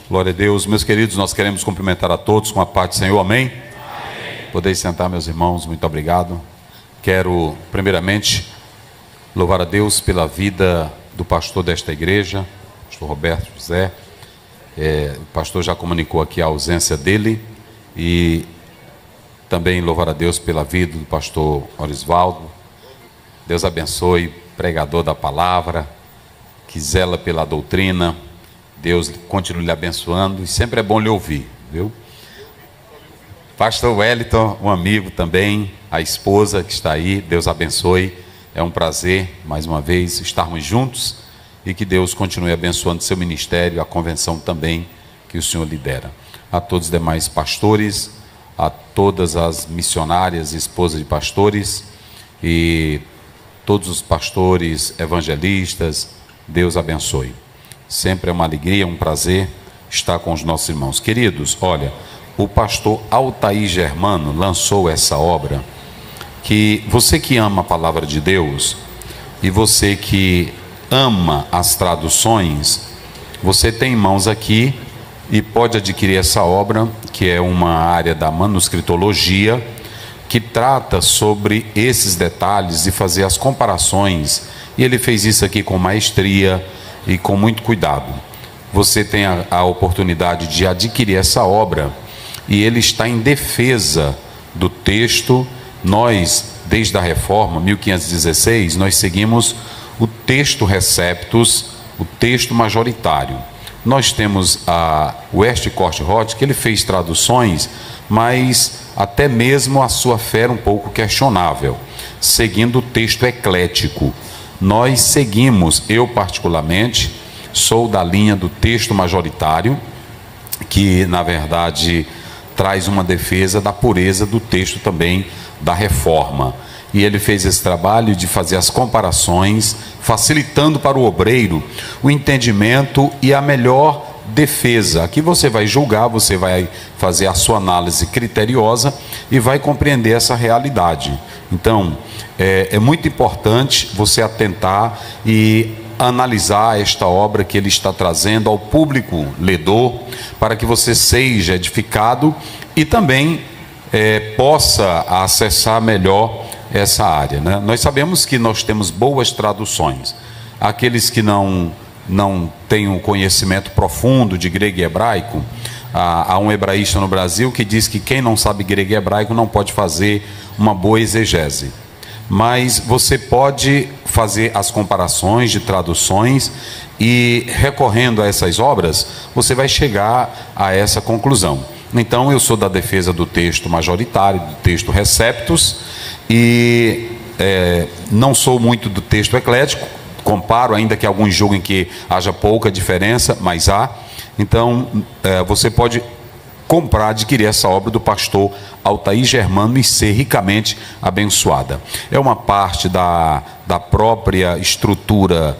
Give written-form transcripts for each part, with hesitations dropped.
Glória a Deus. Meus queridos, nós queremos cumprimentar a todos com a paz do Senhor, amém? Podeis sentar, meus irmãos, muito obrigado. Quero, primeiramente, louvar a Deus pela vida do pastor desta igreja, pastor Roberto José. O pastor já comunicou aqui a ausência dele. E também louvar a Deus pela vida do pastor Orisvaldo. Deus abençoe, pregador da palavra, que zela pela doutrina. Deus continue lhe abençoando, e sempre é bom lhe ouvir, viu? Pastor Wellington, um amigo também, a esposa que está aí, Deus abençoe. É um prazer, mais uma vez, estarmos juntos, e que Deus continue abençoando seu ministério, a convenção também que o Senhor lidera. A todos os demais pastores, a todas as missionárias, esposas de pastores, e todos os pastores evangelistas, Deus abençoe. Sempre é uma alegria, um prazer estar com os nossos irmãos. Queridos, olha, o pastor Altair Germano lançou essa obra, que você que ama a palavra de Deus, e você que ama as traduções, você tem em mãos aqui, e pode adquirir essa obra, que é uma área da manuscritologia, que trata sobre esses detalhes e fazer as comparações, e ele fez isso aqui com maestria, e com muito cuidado. Você tem a oportunidade de adquirir essa obra, e ele está em defesa do texto. Nós, desde a Reforma, 1516, nós seguimos o texto receptus, o texto majoritário. Nós temos a Westcott Hort, que ele fez traduções, mas até mesmo a sua fé era um pouco questionável, seguindo o texto eclético. Nós seguimos, eu particularmente, sou da linha do texto majoritário, que na verdade traz uma defesa da pureza do texto também da Reforma. E ele fez esse trabalho de fazer as comparações, facilitando para o obreiro o entendimento e a melhor defesa. Aqui você vai julgar, você vai fazer a sua análise criteriosa e vai compreender essa realidade. Então, é muito importante você atentar e analisar esta obra que ele está trazendo ao público ledor, para que você seja edificado e também possa acessar melhor essa área, né? Nós sabemos que nós temos boas traduções. Aqueles que não têm um conhecimento profundo de grego e hebraico, há um hebraísta no Brasil que diz que quem não sabe grego e hebraico não pode fazer uma boa exegese. Mas você pode fazer as comparações de traduções, e recorrendo a essas obras, você vai chegar a essa conclusão. Então, eu sou da defesa do texto majoritário, do texto receptus, e não sou muito do texto eclético. Comparo, ainda que alguns julguem que haja pouca diferença, mas há. Então, você pode comprar, adquirir essa obra do pastor Altair Germano e ser ricamente abençoada. É uma parte da própria estrutura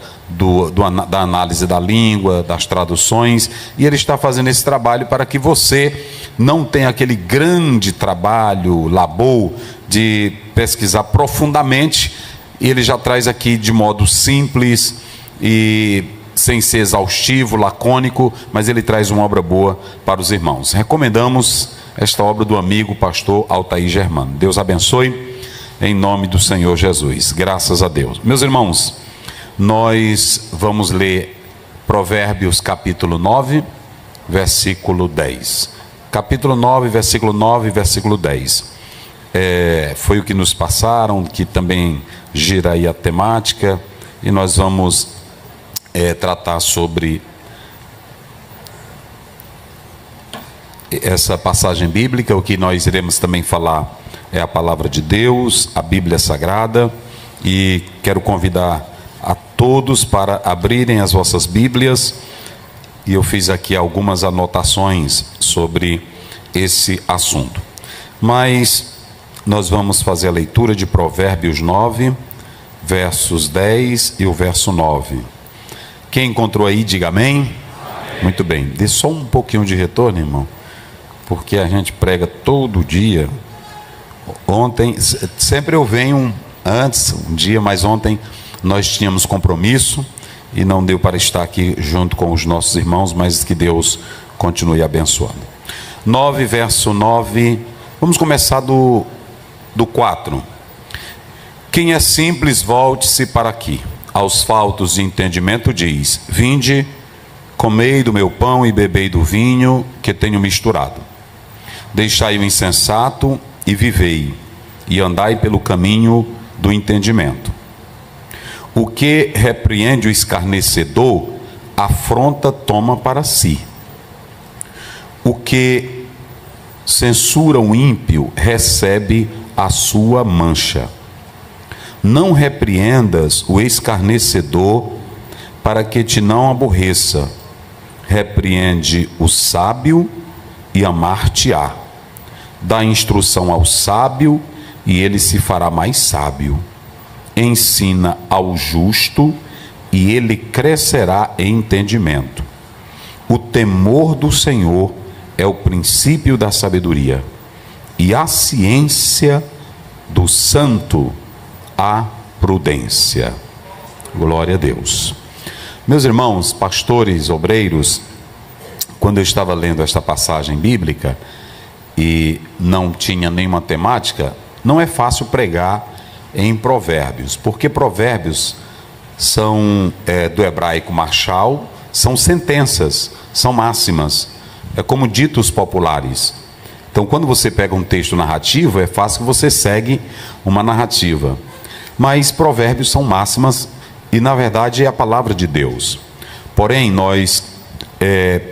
da análise da língua, das traduções, e ele está fazendo esse trabalho para que você não tenha aquele grande trabalho, labor, de pesquisar profundamente. Ele já traz aqui de modo simples e sem ser exaustivo, lacônico, mas ele traz uma obra boa para os irmãos. Recomendamos esta obra do amigo pastor Altair Germano. Deus abençoe, em nome do Senhor Jesus. Graças a Deus. Meus irmãos, nós vamos ler Provérbios capítulo 9, versículo 10. Capítulo 9, versículo 9, versículo 10. Foi o que nos passaram, que também gira aí a temática, e nós vamos tratar sobre essa passagem bíblica. O que nós iremos também falar é a palavra de Deus, a Bíblia Sagrada, e quero convidar a todos para abrirem as vossas Bíblias, e eu fiz aqui algumas anotações sobre esse assunto. Mas nós vamos fazer a leitura de Provérbios 9, versos 10 e o verso 9. Quem encontrou aí, diga amém. Amém. Muito bem, dê só um pouquinho de retorno, irmão, porque a gente prega todo dia. Ontem, sempre eu venho antes, um dia, mas ontem nós tínhamos compromisso e não deu para estar aqui junto com os nossos irmãos, mas que Deus continue abençoando. 9, verso 9, vamos começar do 4. Quem é simples, volte-se para aqui. Aos faltos de entendimento diz: vinde, comei do meu pão e bebei do vinho que tenho misturado. Deixai o insensato e vivei, e andai pelo caminho do entendimento. O que repreende o escarnecedor, afronta toma para si. O que censura o ímpio, recebe a sua mancha. Não repreendas o escarnecedor, para que te não aborreça. Repreende o sábio e amar-te-á. Dá instrução ao sábio e ele se fará mais sábio. Ensina ao justo e ele crescerá em entendimento. O temor do Senhor é o princípio da sabedoria, e a ciência do santo a prudência. Glória a Deus. Meus irmãos, pastores, obreiros, quando eu estava lendo esta passagem bíblica e não tinha nenhuma temática, não é fácil pregar em provérbios, porque provérbios são do hebraico marshal, são sentenças, são máximas, é como ditos populares. Então, quando você pega um texto narrativo, é fácil que você segue uma narrativa. Mas provérbios são máximas e, na verdade, é a palavra de Deus. Porém, nós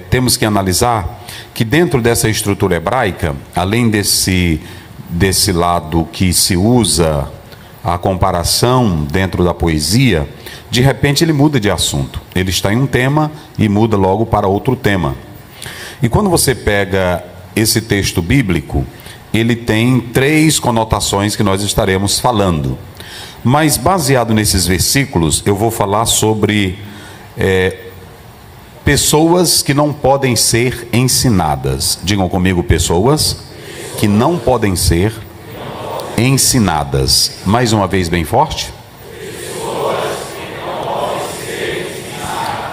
temos que analisar que dentro dessa estrutura hebraica, além desse lado que se usa a comparação dentro da poesia, de repente ele muda de assunto. Ele está em um tema e muda logo para outro tema. E quando você pega esse texto bíblico, ele tem 3 conotações que nós estaremos falando. Mas baseado nesses versículos, eu vou falar sobre pessoas que não podem ser ensinadas. Digam comigo, pessoas que não podem ser ensinadas. Mais uma vez, bem forte.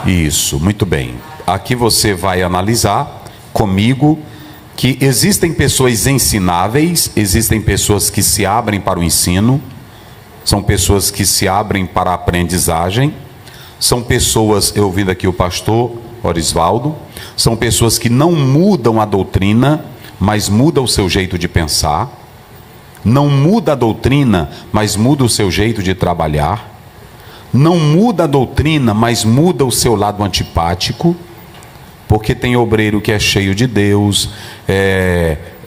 Isso, muito bem. Aqui você vai analisar comigo que existem pessoas ensináveis, existem pessoas que se abrem para o ensino, são pessoas que se abrem para a aprendizagem, são pessoas, eu ouvindo aqui o pastor Orisvaldo, são pessoas que não mudam a doutrina, mas mudam o seu jeito de pensar, não muda a doutrina, mas muda o seu jeito de trabalhar, não muda a doutrina, mas muda o seu lado antipático, porque tem obreiro que é cheio de Deus,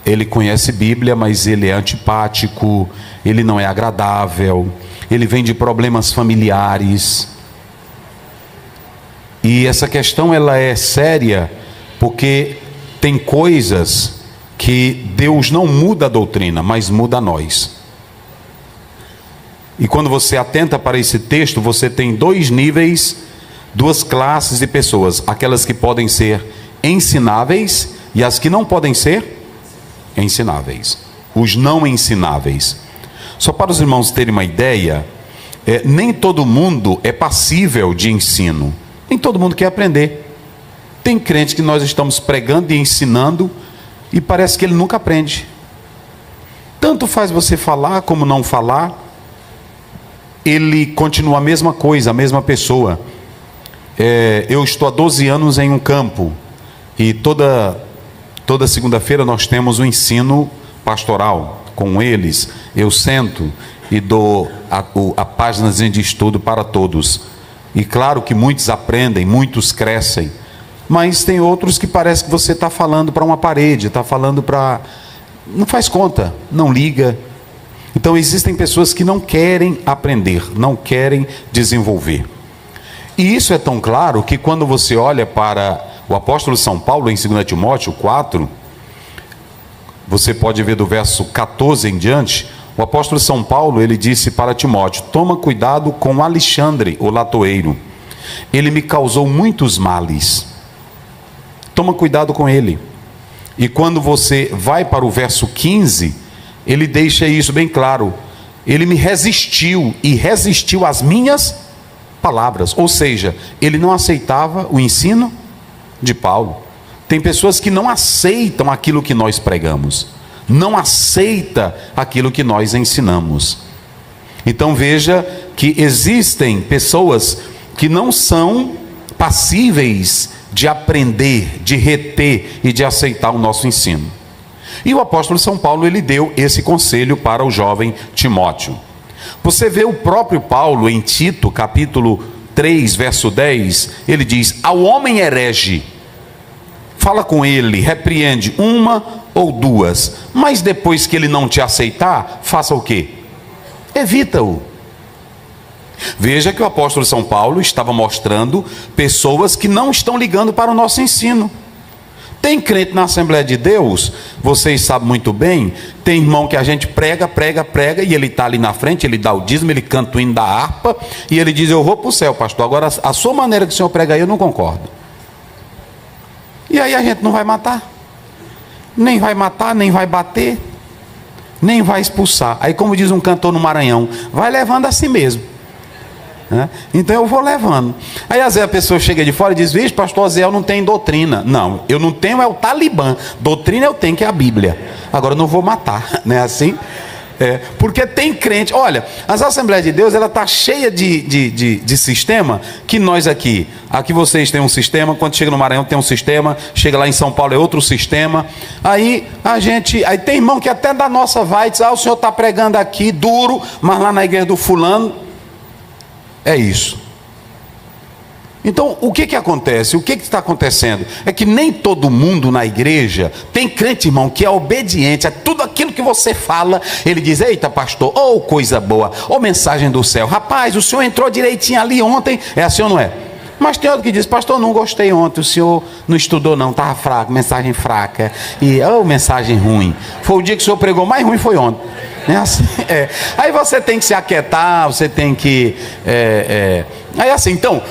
ele conhece Bíblia, mas ele é antipático, ele não é agradável, ele vem de problemas familiares. E essa questão ela é séria, porque tem coisas que Deus não muda a doutrina, mas muda a nós. E quando você atenta para esse texto, você tem 2 níveis, 2 classes de pessoas: aquelas que podem ser ensináveis e as que não podem ser ensináveis, os não ensináveis. Só para os irmãos terem uma ideia, nem todo mundo é passível de ensino, nem todo mundo quer aprender. Tem crente que nós estamos pregando e ensinando e parece que ele nunca aprende. Tanto faz você falar como não falar, ele continua a mesma coisa, a mesma pessoa. Eu estou há 12 anos em um campo e toda segunda-feira nós temos um ensino pastoral com eles. Eu sento e dou a páginazinha de estudo para todos. E claro que muitos aprendem, muitos crescem, mas tem outros que parece que você está falando para uma parede, está falando para... não faz conta, não liga. Então existem pessoas que não querem aprender, não querem desenvolver. E isso é tão claro que quando você olha para o apóstolo São Paulo em 2 Timóteo 4, você pode ver do verso 14 em diante, o apóstolo São Paulo, ele disse para Timóteo: toma cuidado com Alexandre, o latoeiro, ele me causou muitos males. Toma cuidado com ele. E quando você vai para o verso 15, ele deixa isso bem claro: ele me resistiu e resistiu às minhas palavras. Ou seja, ele não aceitava o ensino de Paulo. Tem pessoas que não aceitam aquilo que nós pregamos, não aceita aquilo que nós ensinamos. Então veja que existem pessoas que não são passíveis de aprender, de reter e de aceitar o nosso ensino. E o apóstolo São Paulo, ele deu esse conselho para o jovem Timóteo. Você vê o próprio Paulo em Tito, capítulo 3, verso 10, ele diz: ao homem herege, fala com ele, repreende uma ou duas, mas depois que ele não te aceitar, faça o quê? Evita-o. Veja que o apóstolo São Paulo estava mostrando pessoas que não estão ligando para o nosso ensino. Tem crente na Assembleia de Deus, vocês sabem muito bem, tem irmão que a gente prega, e ele está ali na frente, ele dá o dízimo, ele canta o hino da harpa, e ele diz: eu vou para o céu, pastor, agora a sua maneira que o senhor prega aí, eu não concordo. E aí a gente não vai matar, nem vai bater, nem vai expulsar. Aí, como diz um cantor no Maranhão, vai levando a si mesmo. Então eu vou levando. Aí às vezes a pessoa chega de fora e diz: vixe, pastor Zé, eu não tenho doutrina. Não, eu não tenho, é o Talibã. Doutrina eu tenho, que é a Bíblia. Agora eu não vou matar, não é assim? Porque tem crente. Olha, as Assembleias de Deus, ela está cheia de sistema, que nós aqui vocês têm um sistema, quando chega no Maranhão tem um sistema, chega lá em São Paulo é outro sistema. Aí tem irmão que até da nossa vai diz: o senhor está pregando aqui duro, mas lá na igreja do fulano é isso. Então, o que acontece? O que está acontecendo? É que nem todo mundo na igreja, tem crente, irmão, que é obediente a tudo aquilo que você fala. Ele diz: eita, pastor, coisa boa, mensagem do céu. Rapaz, o senhor entrou direitinho ali ontem. É assim ou não é? Mas tem outro que diz: pastor, não gostei ontem, o senhor não estudou não, estava fraco, mensagem fraca. E, mensagem ruim. Foi o dia que o senhor pregou, mais ruim foi ontem. Aí você tem que se aquietar, você tem que... Aí assim, então,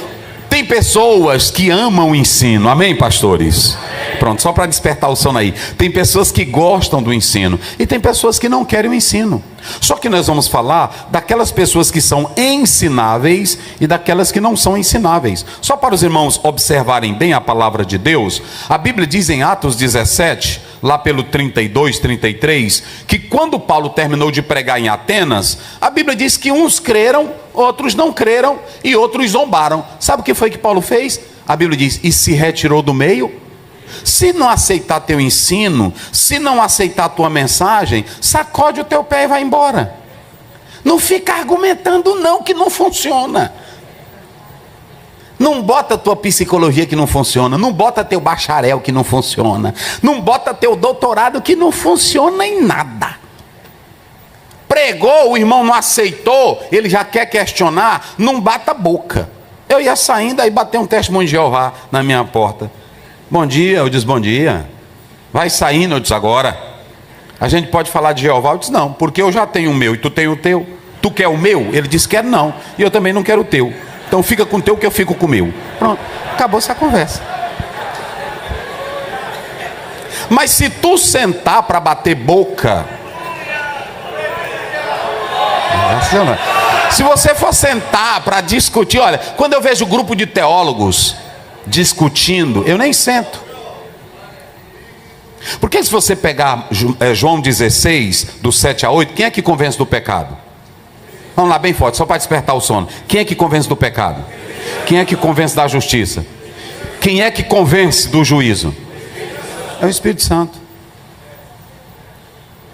tem pessoas que amam o ensino, amém, pastores? Pronto, só para despertar o sono aí. Tem pessoas que gostam do ensino e tem pessoas que não querem o ensino. Só que nós vamos falar daquelas pessoas que são ensináveis e daquelas que não são ensináveis. Só para os irmãos observarem bem a palavra de Deus, a Bíblia diz em Atos 17, lá pelo 32, 33, que quando Paulo terminou de pregar em Atenas, a Bíblia diz que uns creram, outros não creram e outros zombaram. Sabe o que foi que Paulo fez? A Bíblia diz: e se retirou do meio. Se não aceitar teu ensino, se não aceitar tua mensagem, sacode o teu pé e vai embora. Não fica argumentando não, que não funciona. Não bota tua psicologia que não funciona, não bota teu bacharel que não funciona, não bota teu doutorado que não funciona em nada. Pregou, o irmão não aceitou, ele já quer questionar, não bata a boca. Eu ia saindo, aí bateu um testemunho de Jeová na minha porta. Bom dia, eu disse: bom dia. Vai saindo, eu disse: agora a gente pode falar de Jeová? Eu disse: não, porque eu já tenho o meu e tu tem o teu. Tu quer o meu? Ele disse: quer não, e eu também não quero o teu. Então fica com o teu que eu fico com o meu. Pronto, acabou essa conversa. Mas se tu sentar para bater boca, se você for sentar para discutir, olha, quando eu vejo grupo de teólogos discutindo, eu nem sento. Porque se você pegar João 16, do 7 a 8, quem é que convence do pecado? Vamos lá, bem forte, só para despertar o sono. Quem é que convence do pecado? Quem é que convence da justiça? Quem é que convence do juízo? É o Espírito Santo.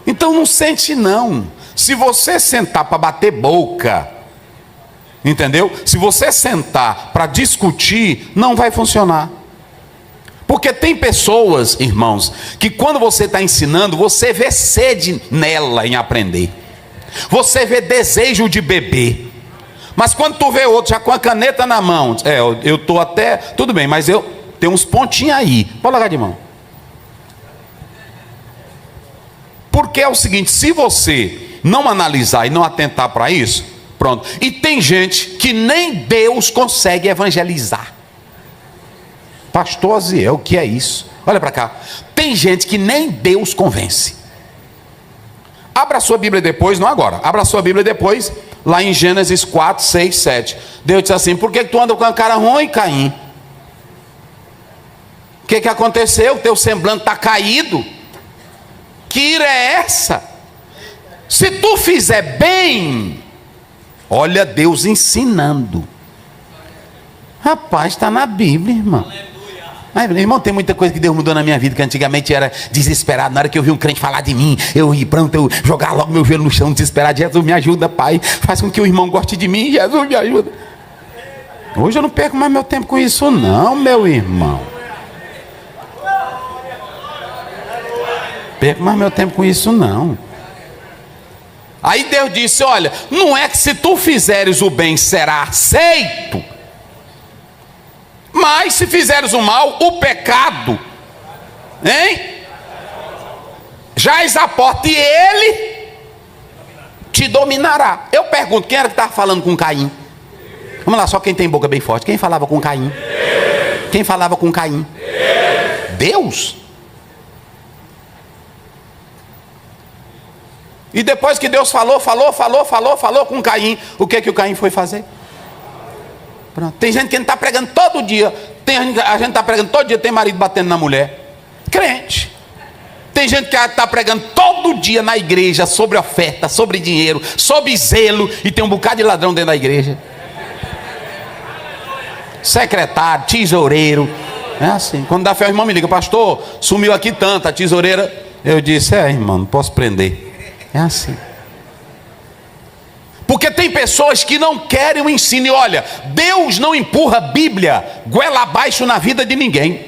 Então não sente não. Se você sentar para bater boca, entendeu? Se você sentar para discutir, não vai funcionar. Porque tem pessoas, irmãos, que quando você está ensinando, você vê sede nela em aprender. Você vê desejo de beber. Mas quando tu vê outro já com a caneta na mão, eu estou até, tudo bem, mas eu tenho uns pontinhos aí, pode largar de mão. Porque é o seguinte: se você não analisar e não atentar para isso, pronto. E tem gente que nem Deus consegue evangelizar. Pastor Aziel, o que é isso? Olha para cá. Tem gente que nem Deus convence. Abra a sua Bíblia depois, não agora. Abra a sua Bíblia depois, lá em Gênesis 4, 6, 7. Deus disse assim: por que tu anda com a cara ruim, Caim? O que aconteceu? Teu semblante está caído. Que ira é essa? Se tu fizer bem, olha Deus ensinando. Rapaz, está na Bíblia, irmão. Mas, irmão, tem muita coisa que Deus mudou na minha vida, que antigamente era desesperado. Na hora que eu vi um crente falar de mim, eu ia pronto, eu jogar logo meu joelho no chão, desesperado. Jesus, me ajuda, Pai. Faz com que o irmão goste de mim. Jesus, me ajuda. Hoje eu não perco mais meu tempo com isso não, meu irmão. Perco mais meu tempo com isso não. Aí Deus disse, olha, não é que se tu fizeres o bem será aceito, mas se fizeres o mal, o pecado, hein? Jaz a porta e ele te dominará. Eu pergunto, quem era que estava falando com Caim? Vamos lá, só quem tem boca bem forte. Quem falava com Caim? Quem falava com Caim? Deus. E depois que Deus falou com Caim, o que o Caim foi fazer? Pronto. Tem gente que não está pregando todo dia. A gente está pregando todo dia, tem marido batendo na mulher. Crente. Tem gente que está pregando todo dia na igreja sobre oferta, sobre dinheiro, sobre zelo, e tem um bocado de ladrão dentro da igreja. Secretário, tesoureiro. É assim. Quando dá fé, o irmão me liga, pastor, sumiu aqui tanto, a tesoureira. Eu disse, irmão, não posso prender. É assim. Porque tem pessoas que não querem o ensino. E olha, Deus não empurra a Bíblia goela abaixo na vida de ninguém.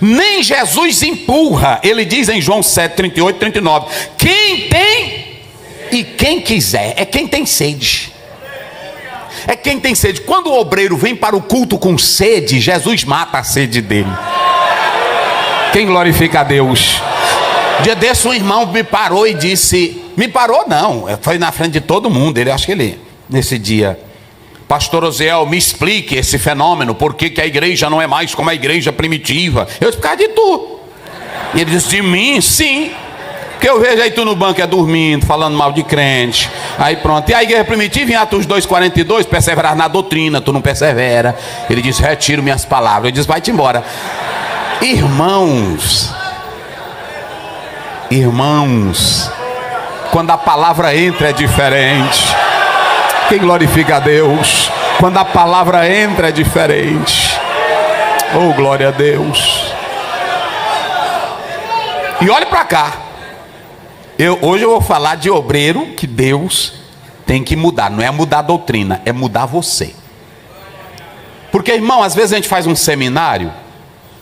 Nem Jesus empurra. Ele diz em João 7, 38, 39: quem tem e quem quiser. É quem tem sede. É quem tem sede. Quando o obreiro vem para o culto com sede, Jesus mata a sede dele. Quem glorifica a Deus? Dia desse um irmão me parou e disse, me parou não, foi na frente de todo mundo, ele acho que ele, nesse dia, pastor Oziel, me explique esse fenômeno, por que a igreja não é mais como a igreja primitiva? Eu disse, por causa de tu. E ele disse, de mim? Sim. Porque eu vejo aí tu no banco dormindo, falando mal de crente, aí pronto. E a igreja primitiva em Atos 2:42, perseverar na doutrina, tu não persevera. Ele disse, retiro minhas palavras. Eu disse, vai-te embora. Irmãos, quando a palavra entra é diferente. Quem glorifica a Deus? Quando a palavra entra é diferente. Oh, glória a Deus. E olhe para cá. Hoje eu vou falar de obreiro que Deus tem que mudar. Não é mudar a doutrina, é mudar você. Porque, irmão, às vezes a gente faz um seminário,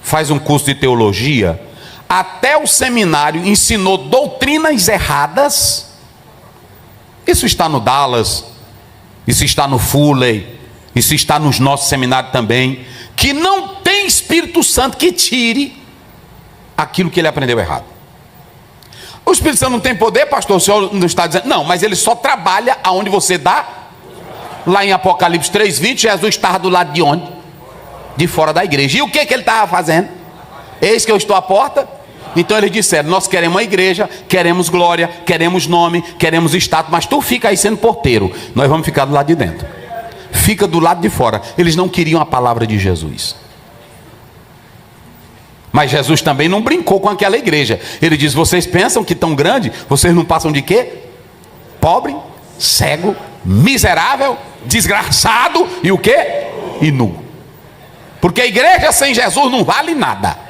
faz um curso de teologia, até o seminário ensinou doutrinas erradas. Isso está no Dallas, isso está no Fuller, isso está nos nossos seminários também, que não tem Espírito Santo que tire aquilo que ele aprendeu errado. O Espírito Santo não tem poder, pastor, o senhor não está dizendo? Não, mas ele só trabalha aonde você dá. Lá em Apocalipse 3:20, Jesus estava do lado de onde? De fora da igreja. E o que ele estava fazendo? Eis que eu estou à porta. Então eles disseram, nós queremos uma igreja, queremos glória, queremos nome, queremos status, mas tu fica aí sendo porteiro, nós vamos ficar do lado de dentro. Fica do lado de fora. Eles não queriam a palavra de Jesus. Mas Jesus também não brincou com aquela igreja. Ele diz, vocês pensam que tão grande, vocês não passam de quê? Pobre, cego, miserável, desgraçado e o quê? E nu. Porque a igreja sem Jesus não vale nada.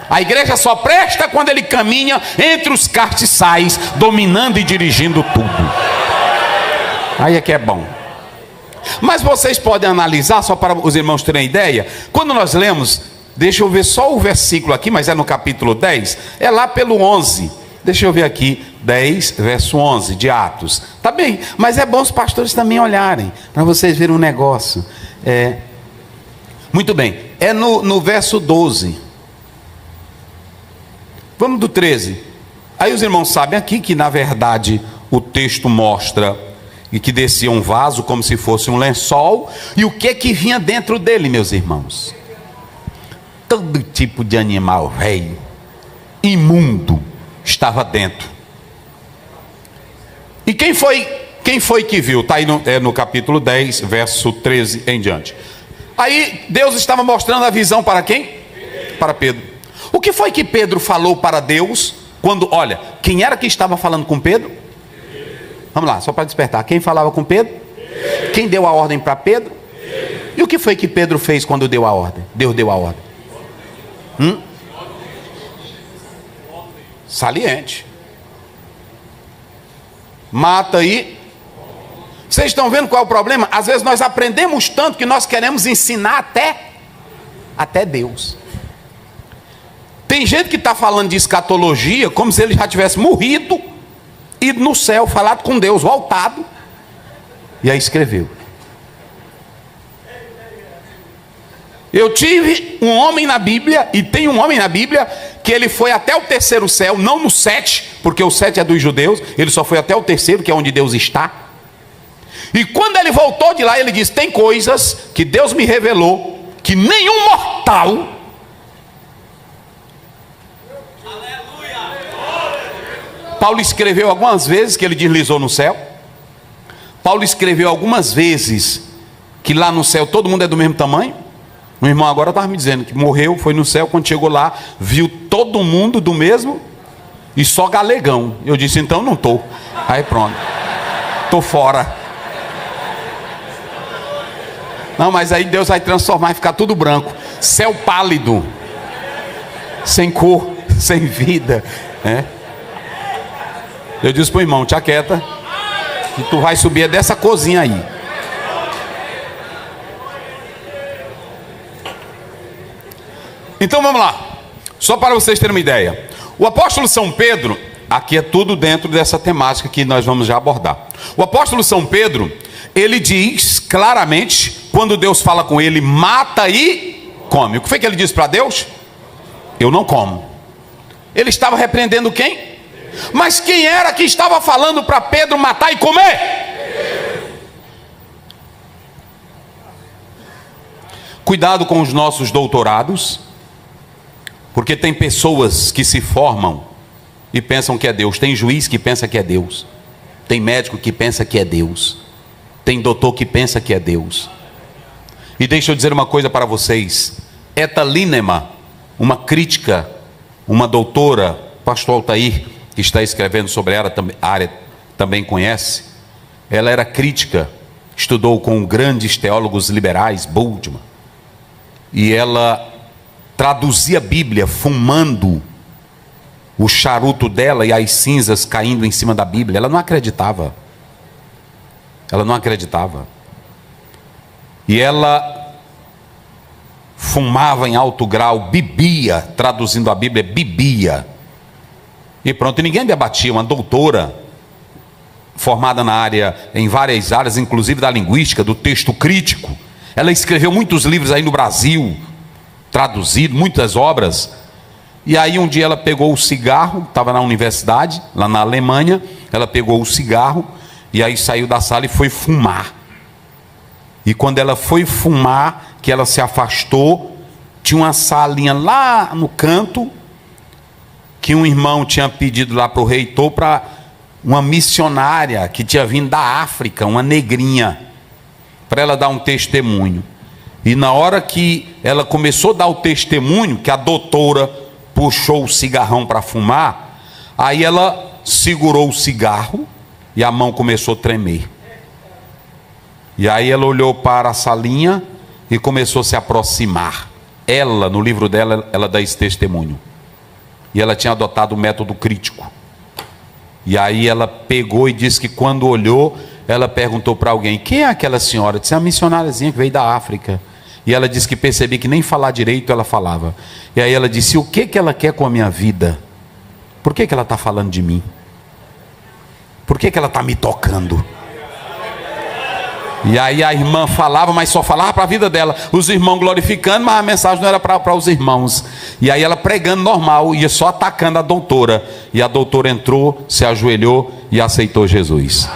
A igreja só presta quando ele caminha entre os castiçais, dominando e dirigindo tudo. Aí é que é bom. Mas vocês podem analisar, só para os irmãos terem ideia, quando nós lemos, deixa eu ver só o versículo aqui, mas é no capítulo 10, é lá pelo 11. Deixa eu ver aqui, 10, verso 11 de Atos. Tá bem, mas é bom os pastores também olharem, para vocês verem um negócio. Muito bem, é no verso 12. Vamos do 13. Aí os irmãos sabem aqui que na verdade o texto mostra e que descia um vaso como se fosse um lençol. E o que vinha dentro dele, meus irmãos? Todo tipo de animal velho, imundo, estava dentro. E quem foi que viu? Está aí no capítulo 10, verso 13 em diante. Aí Deus estava mostrando a visão para quem? para Pedro. O que foi que Pedro falou para Deus quando, olha, quem era que estava falando com Pedro? Vamos lá, só para despertar. Quem falava com Pedro? Quem deu a ordem para Pedro? E o que foi que Pedro fez quando deu a ordem? Deus deu a ordem. Saliente. Mata aí. Vocês estão vendo qual é o problema? Às vezes nós aprendemos tanto que nós queremos ensinar até Deus. Tem gente que está falando de escatologia como se ele já tivesse morrido, ido no céu, falado com Deus, voltado, e aí escreveu. Eu tive um homem na Bíblia, e tem um homem na Bíblia, que ele foi até o terceiro céu, não no 7, porque o 7 é dos judeus, ele só foi até o terceiro, que é onde Deus está. E quando ele voltou de lá, ele disse: tem coisas que Deus me revelou, que nenhum mortal... Paulo escreveu algumas vezes que ele deslizou no céu. Paulo escreveu algumas vezes que lá no céu todo mundo é do mesmo tamanho. O irmão agora estava me dizendo que morreu, foi no céu, quando chegou lá, viu todo mundo do mesmo e só galegão. Eu disse: então não estou. Aí pronto, estou fora. Não, mas aí Deus vai transformar e ficar tudo branco. Céu pálido, sem cor, sem vida, né? Eu disse para o irmão: te aquieta, que tu vai subir dessa cozinha aí. Então vamos lá, só para vocês terem uma ideia. O apóstolo São Pedro, aqui é tudo dentro dessa temática que nós vamos já abordar. O apóstolo São Pedro, ele diz claramente, quando Deus fala com ele: mata e come. O que foi que ele disse para Deus? Eu não como. Ele estava repreendendo quem? Mas quem era que estava falando para Pedro matar e comer? Cuidado com os nossos doutorados, porque tem pessoas que se formam e pensam que é Deus. Tem juiz que pensa que é Deus. Tem médico que pensa que é Deus. Tem doutor que pensa que é Deus. E deixa eu dizer uma coisa para vocês. Etta Linema, uma crítica, uma doutora, pastor Altair, que está escrevendo sobre ela, a área também conhece. Ela era crítica, estudou com grandes teólogos liberais, Bultmann, e ela traduzia a Bíblia fumando o charuto dela e as cinzas caindo em cima da Bíblia. Ela não acreditava. Ela não acreditava. E ela fumava em alto grau, bebia, traduzindo a Bíblia, bebia. E pronto, e ninguém debatia. Uma doutora formada na área, em várias áreas, inclusive da linguística, do texto crítico. Ela escreveu muitos livros aí no Brasil, traduzido, muitas obras. E aí um dia ela pegou o cigarro, estava na universidade, lá na Alemanha. Ela pegou o cigarro e aí saiu da sala e foi fumar. E quando ela foi fumar, que ela se afastou, tinha uma salinha lá no canto, que um irmão tinha pedido lá para o reitor, para uma missionária que tinha vindo da África, uma negrinha, para ela dar um testemunho. E na hora que ela começou a dar o testemunho, que a doutora puxou o cigarrão para fumar, aí ela segurou o cigarro e a mão começou a tremer. E aí ela olhou para a salinha e começou a se aproximar. Ela, no livro dela, ela dá esse testemunho. E ela tinha adotado o método crítico. E aí ela pegou e disse que quando olhou, ela perguntou para alguém: quem é aquela senhora? Disse: é a missionáriazinha que veio da África. E ela disse que percebi que nem falar direito ela falava. E aí ela disse: o que ela quer com a minha vida? Por que ela está falando de mim? Por que ela está me tocando? E aí a irmã falava, mas só falava para a vida dela. Os irmãos glorificando, mas a mensagem não era para os irmãos. E aí ela pregando normal, ia só atacando a doutora. E a doutora entrou, se ajoelhou e aceitou Jesus.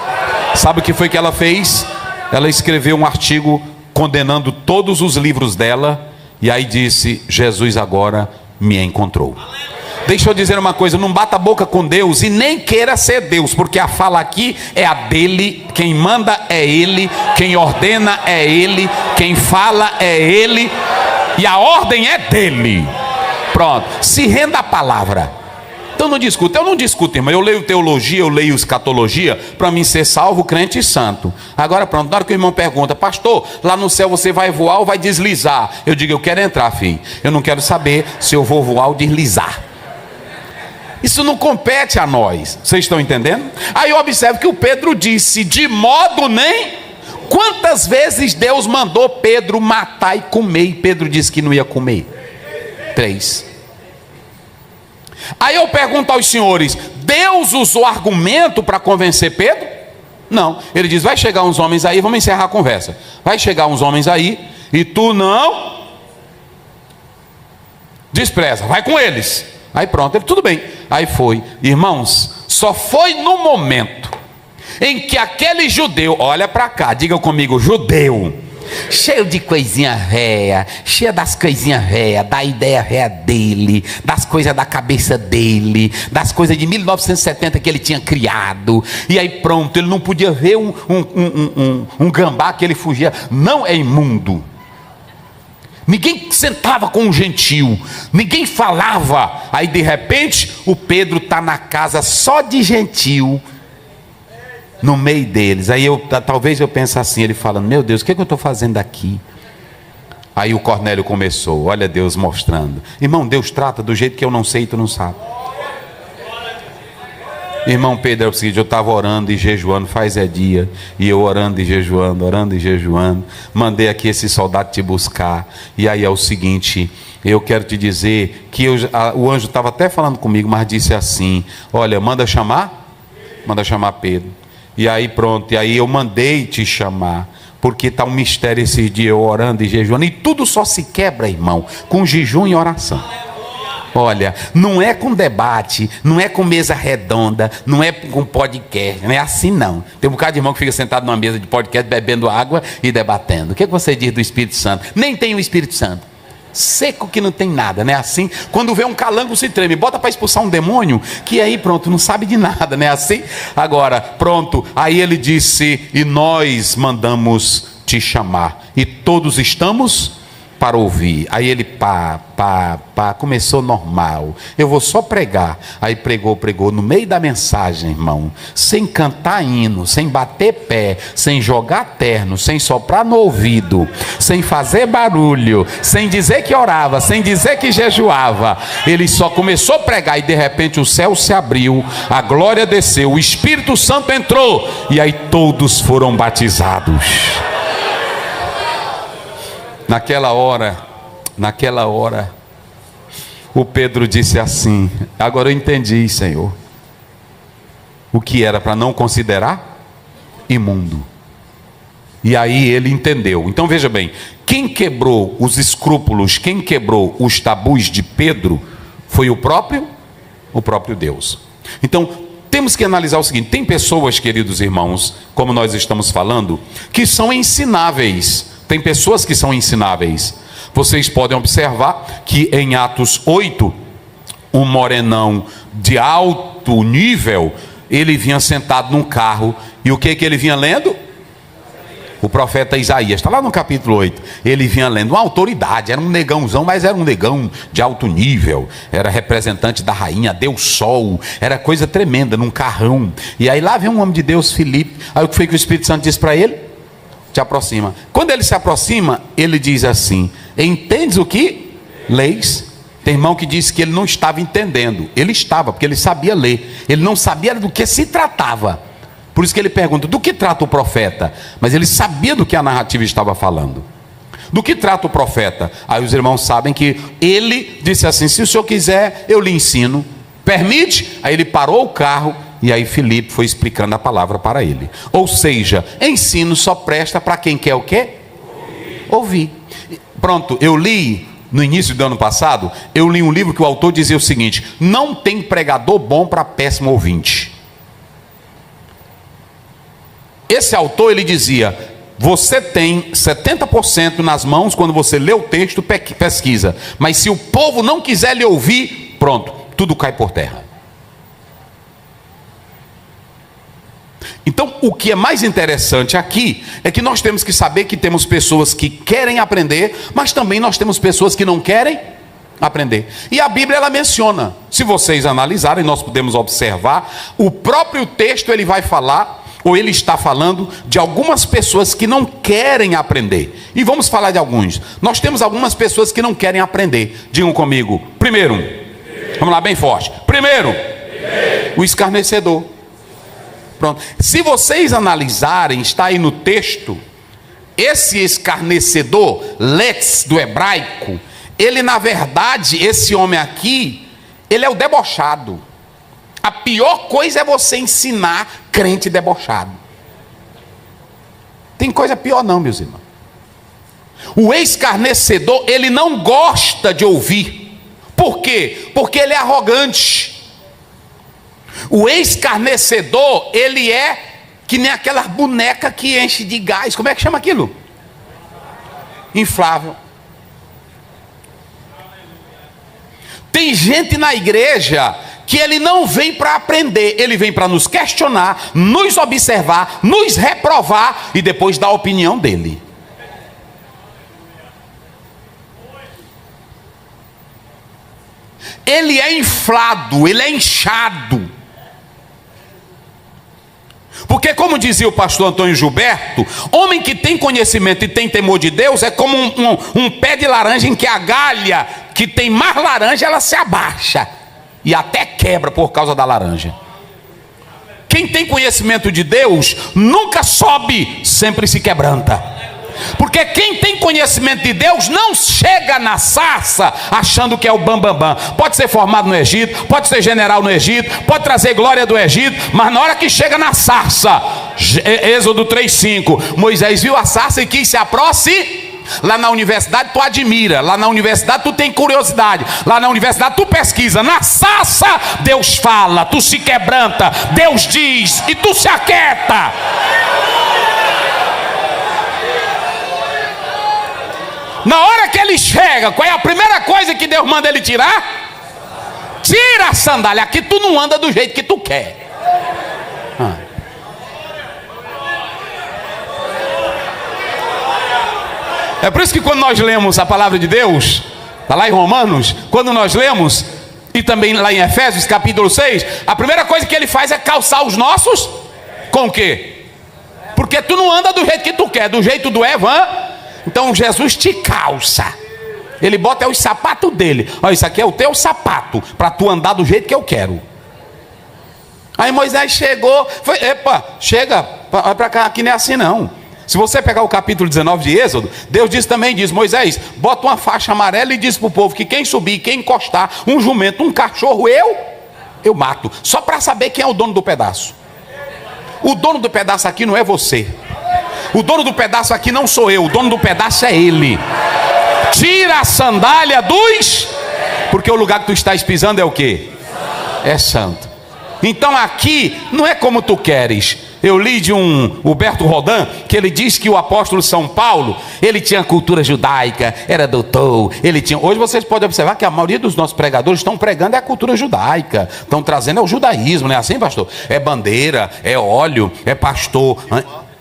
Sabe o que foi que ela fez? Ela escreveu um artigo condenando todos os livros dela. E aí disse: Jesus agora me encontrou. Deixa eu dizer uma coisa: não bata a boca com Deus e nem queira ser Deus, porque a fala aqui é a dele, quem manda é ele, quem ordena é ele, quem fala é ele, e a ordem é dele. Pronto, se renda à palavra. Então não discuta, eu não discuto, irmão. Eu leio teologia, eu leio escatologia para mim ser salvo, crente e santo. Agora pronto, na hora que o irmão pergunta: pastor, lá no céu você vai voar ou vai deslizar? Eu digo: eu quero entrar, filho. Eu não quero saber se eu vou voar ou deslizar. Isso não compete a nós. Vocês estão entendendo? Aí eu observo que o Pedro disse: de modo nem. Quantas vezes Deus mandou Pedro matar e comer, e Pedro disse que não ia comer? 3. Aí eu pergunto aos senhores: Deus usou argumento para convencer Pedro? Não. Ele diz: vai chegar uns homens aí, vamos encerrar a conversa. Vai chegar uns homens aí e tu não despreza, vai com eles. Aí pronto, ele: tudo bem. Aí foi. Irmãos, só foi no momento em que aquele judeu, olha para cá, diga comigo, judeu, cheio de coisinha véia, cheio das coisinhas véia, da ideia véia dele, das coisas da cabeça dele, das coisas de 1970 que ele tinha criado. E aí pronto, ele não podia ver um gambá que ele fugia. Não, é imundo. Ninguém sentava com um gentil, ninguém falava. Aí de repente o Pedro está na casa só de gentil, no meio deles. Aí talvez eu pense assim, ele falando: meu Deus, o que eu estou fazendo aqui? Aí o Cornélio começou, olha Deus mostrando: irmão, Deus trata do jeito que eu não sei e tu não sabe. Irmão Pedro, é o seguinte: eu estava orando e jejuando faz dia, e eu orando e jejuando, mandei aqui esse soldado te buscar. E aí é o seguinte, eu quero te dizer que o anjo estava até falando comigo, mas disse assim: olha, manda chamar Pedro. E aí pronto, e aí eu mandei te chamar, porque está um mistério esses dias, eu orando e jejuando, e tudo só se quebra, irmão, com jejum e oração. Olha, não é com debate, não é com mesa redonda, não é com podcast, não é assim não. Tem um bocado de irmão que fica sentado numa mesa de podcast, bebendo água e debatendo. O que você diz do Espírito Santo? Nem tem o Espírito Santo. Seco que não tem nada, não é assim? Quando vê um calango se treme, bota para expulsar um demônio, que aí pronto, não sabe de nada, não é assim? Agora, pronto, aí ele disse: e nós mandamos te chamar, e todos estamos para ouvir. Aí ele começou normal, eu vou só pregar. Aí pregou no meio da mensagem, irmão, sem cantar hino, sem bater pé, sem jogar terno, sem soprar no ouvido, sem fazer barulho, sem dizer que orava, sem dizer que jejuava. Ele só começou a pregar, e de repente o céu se abriu, a glória desceu, o Espírito Santo entrou, e aí todos foram batizados. Naquela hora, o Pedro disse assim: agora eu entendi, Senhor, o que era para não considerar imundo. E aí ele entendeu. Então veja bem, quem quebrou os escrúpulos, quem quebrou os tabus de Pedro, foi o próprio Deus. Então temos que analisar o seguinte: tem pessoas, queridos irmãos, como nós estamos falando, que são ensináveis. Tem pessoas que são ensináveis. Vocês podem observar que em Atos 8, um morenão de alto nível, ele vinha sentado num carro, e o que ele vinha lendo? O profeta Isaías, está lá no capítulo 8. Ele vinha lendo uma autoridade, era um negãozão, mas era um negão de alto nível, era representante da rainha, Deus Sol, era coisa tremenda, num carrão. E aí lá vem um homem de Deus, Filipe. Aí o que foi que o Espírito Santo disse para ele? Te aproxima. Quando ele se aproxima, ele diz assim: entendes o que leis? Tem irmão que disse que ele não estava entendendo. Ele estava, porque ele sabia ler. Ele não sabia do que se tratava. Por isso que ele pergunta: do que trata o profeta? Mas ele sabia do que a narrativa estava falando. Do que trata o profeta? Aí os irmãos sabem que ele disse assim: se o senhor quiser, eu lhe ensino. Permite? Aí ele parou o carro, e aí Filipe foi explicando a palavra para ele. Ou seja, ensino só presta para quem quer o quê? Ouvir. Pronto, eu li no início do ano passado, eu li um livro que o autor dizia o seguinte: não tem pregador bom para péssimo ouvinte. Esse autor, ele dizia: você tem 70% nas mãos quando você lê o texto, pesquisa, mas se o povo não quiser lhe ouvir, pronto, tudo cai por terra. Então, o que é mais interessante aqui é que nós temos que saber que temos pessoas que querem aprender, mas também nós temos pessoas que não querem Aprender. E a Bíblia ela menciona, se vocês analisarem, nós podemos observar, o próprio texto ele vai falar, ou ele está falando de algumas pessoas que não querem aprender. E vamos falar de alguns. Nós temos algumas pessoas que não querem aprender. Digam comigo. Primeiro, vamos lá bem forte. Primeiro, o escarnecedor. Pronto. Se vocês analisarem, está aí no texto, esse escarnecedor, letz do hebraico, ele na verdade, esse homem aqui, ele é o debochado. A pior coisa é você ensinar crente debochado. Tem coisa pior não, meus irmãos. O escarnecedor, ele não gosta de ouvir. Por quê? Porque ele é arrogante. O escarnecedor, ele é que nem aquela boneca que enche de gás. Como é que chama aquilo? Inflável. Tem gente na igreja que ele não vem para aprender, ele vem para nos questionar, nos observar, nos reprovar e depois dar a opinião dele. Ele é inflado, ele é inchado. Porque como dizia o pastor Antônio Gilberto, homem que tem conhecimento e tem temor de Deus é como um pé de laranja em que a galha que tem mais laranja ela se abaixa e até quebra por causa da laranja. Quem tem conhecimento de Deus nunca sobe, sempre se quebranta. Porque quem tem conhecimento de Deus não chega na sarça achando que é o bambambam. Pode ser formado no Egito, pode ser general no Egito, pode trazer glória do Egito, mas na hora que chega na sarça, Êxodo 3:5, Moisés viu a sarça e quis se aproximar. Lá na universidade tu admira, lá na universidade tu tem curiosidade, lá na universidade tu pesquisa, na sarça Deus fala, tu se quebranta, Deus diz e tu se aquieta. Na hora que ele chega, qual é a primeira coisa que Deus manda ele tirar? Tira a sandália, aqui tu não anda do jeito que tu quer. É por isso que quando nós lemos a palavra de Deus, está lá em Romanos, quando nós lemos, e também lá em Efésios capítulo 6, a primeira coisa que ele faz é calçar os nossos, com o quê? Porque tu não anda do jeito que tu quer, do jeito do Evan. Então Jesus te calça. Ele bota os sapatos dele. Olha, isso aqui é o teu sapato, para tu andar do jeito que eu quero. Aí Moisés chegou, foi, epa, chega, vai para cá, aqui não é assim não. Se você pegar o capítulo 19 de Êxodo, Deus diz Moisés, bota uma faixa amarela e diz para o povo que quem subir, quem encostar, um jumento, um cachorro, eu mato. Só para saber quem é o dono do pedaço. O dono do pedaço aqui não é você. O dono do pedaço aqui não sou eu. O dono do pedaço é ele. Tira a sandália dos... Porque o lugar que tu estás pisando é o quê? É santo. Então aqui não é como tu queres. Eu li de um Huberto Rodin, que ele diz que o apóstolo São Paulo, ele tinha cultura judaica, era doutor, ele tinha... Hoje vocês podem observar que a maioria dos nossos pregadores estão pregando a cultura judaica, estão trazendo o judaísmo, não é assim, pastor? É bandeira, é óleo, é pastor,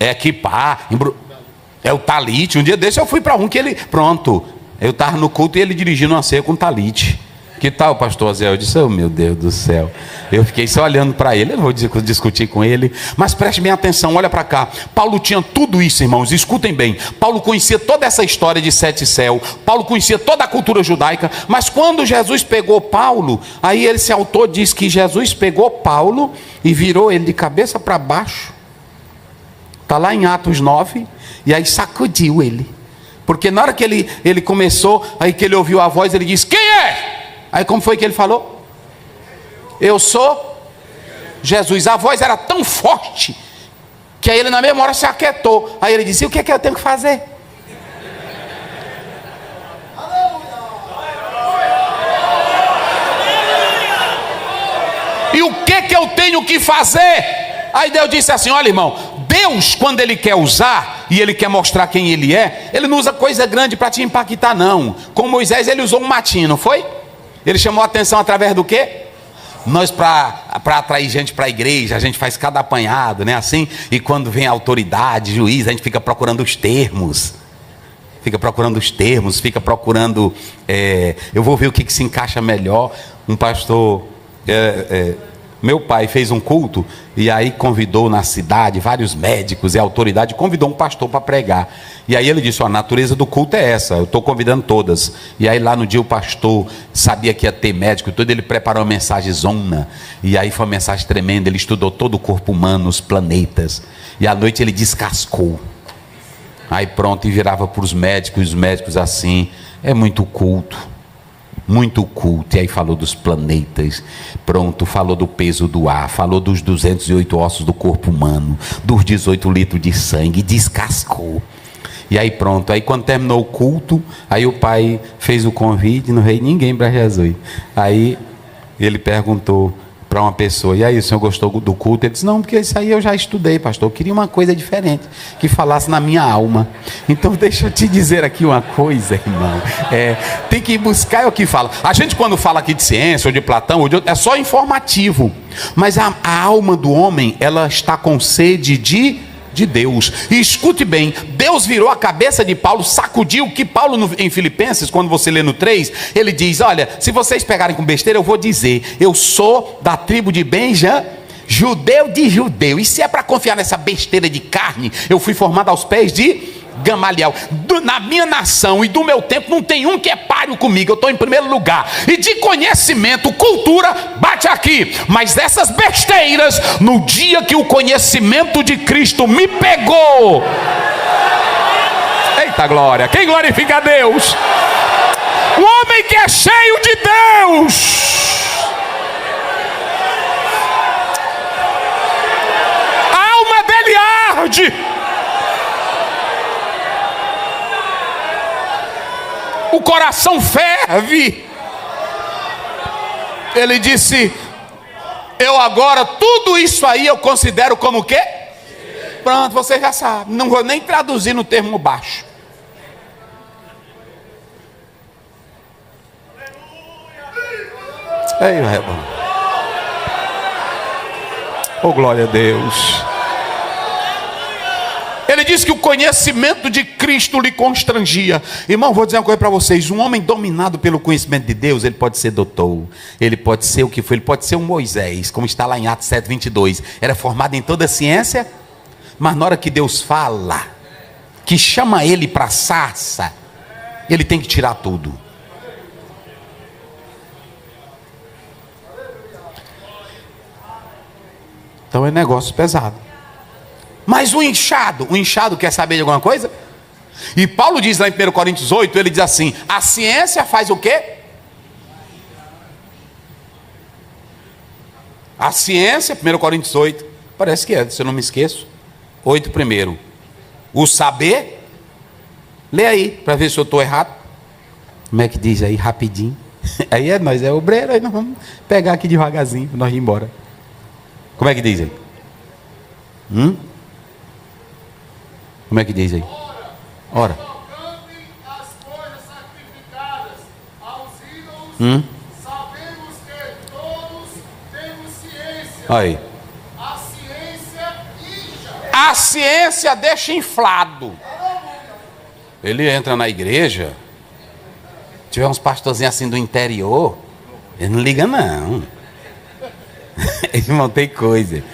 é equipar, é o talite. Um dia desse eu fui para um que ele... Pronto, eu estava no culto e ele dirigindo uma ceia com talite. Que tal, pastor Zé? Eu disse, oh meu Deus do céu. Eu fiquei só olhando para ele, eu não vou discutir com ele. Mas preste bem atenção, olha para cá. Paulo tinha tudo isso, irmãos, escutem bem. Paulo conhecia toda essa história de sete céus. Paulo conhecia toda a cultura judaica. Mas quando Jesus pegou Paulo, aí esse autor diz que Jesus pegou Paulo e virou ele de cabeça para baixo. Está lá em Atos 9. E aí sacudiu ele. Porque na hora que ele começou, aí que ele ouviu a voz, ele disse, quem é? Aí como foi que ele falou? Eu sou Jesus. A voz era tão forte que aí ele na mesma hora se aquietou. Aí ele disse, o que é que eu tenho que fazer? E o que é que eu tenho que fazer? Aí Deus disse assim, olha irmão, Deus quando ele quer usar e ele quer mostrar quem ele é, ele não usa coisa grande para te impactar não. Com Moisés ele usou um matinho, não foi? Ele chamou a atenção através do quê? Nós para atrair gente para a igreja, a gente faz cada apanhado, né? Assim, e quando vem a autoridade, juiz, a gente fica procurando os termos. fica procurando os termos, fica procurando, eu vou ver o que se encaixa melhor. Um pastor, meu pai fez um culto, e aí convidou na cidade vários médicos e autoridade, convidou um pastor para pregar. E aí ele disse: a natureza do culto é essa, eu estou convidando todas. E aí lá no dia o pastor sabia que ia ter médico e tudo, ele preparou uma mensagem zona. E aí foi uma mensagem tremenda, ele estudou todo o corpo humano, os planetas. E à noite ele descascou. Aí pronto, e virava para os médicos assim: é muito culto. Muito culto. E aí falou dos planetas, pronto, falou do peso do ar, falou dos 208 ossos do corpo humano, dos 18 litros de sangue, descascou. E aí pronto, aí quando terminou o culto, aí o pai fez o convite, não veio ninguém para Jesus. Aí ele perguntou para uma pessoa: e aí, o senhor gostou do culto? Ele disse: não, porque isso aí eu já estudei, pastor, eu queria uma coisa diferente, que falasse na minha alma. Então deixa eu te dizer aqui uma coisa, irmão, tem que buscar o que fala. A gente quando fala aqui de ciência, ou de Platão, ou de outro, é só informativo, mas a alma do homem, ela está com sede de Deus. E escute bem, Deus virou a cabeça de Paulo, sacudiu, que Paulo em Filipenses, quando você lê no 3, ele diz: olha, se vocês pegarem com besteira, eu vou dizer, eu sou da tribo de Benjamim, judeu de judeu. E se é para confiar nessa besteira de carne, eu fui formado aos pés de Gamaliel. Na minha nação e do meu tempo não tem um que é páreo comigo, eu estou em primeiro lugar. E de conhecimento, cultura, bate aqui. Mas essas besteiras, no dia que o conhecimento de Cristo me pegou, eita glória, quem glorifica a Deus? O homem que é cheio de Deus, a alma dele arde, o coração ferve. Ele disse: eu agora, tudo isso aí eu considero como o quê? Pronto, você já sabe, não vou nem traduzir no termo baixo. Ei, irmão. Oh, glória a Deus. Ele disse que o conhecimento de Cristo lhe constrangia. Irmão, vou dizer uma coisa para vocês: um homem dominado pelo conhecimento de Deus, ele pode ser doutor, ele pode ser o que foi, ele pode ser um Moisés, como está lá em Atos 7:22, era formado em toda a ciência, mas na hora que Deus fala, que chama ele para a sarça, ele tem que tirar tudo. Então é negócio pesado. Mas o inchado quer saber de alguma coisa? E Paulo diz lá em 1 Coríntios 8, ele diz assim: a ciência faz o quê? A ciência, 1 Coríntios 8, parece que é, se eu não me esqueço, 8 primeiro. O saber, lê aí, para ver se eu estou errado. Como é que diz aí, rapidinho? Aí nós é obreiro, aí nós vamos pegar aqui devagarzinho, para nós ir embora. Como é que diz aí? Como é que diz aí? Ora. As coisas sacrificadas aos ídolos, sabemos que todos temos ciência. Aí. A ciência incha. A ciência deixa inflado. Ele entra na igreja, tiver uns pastorzinhos assim do interior, ele não liga não. Irmão, tem coisa.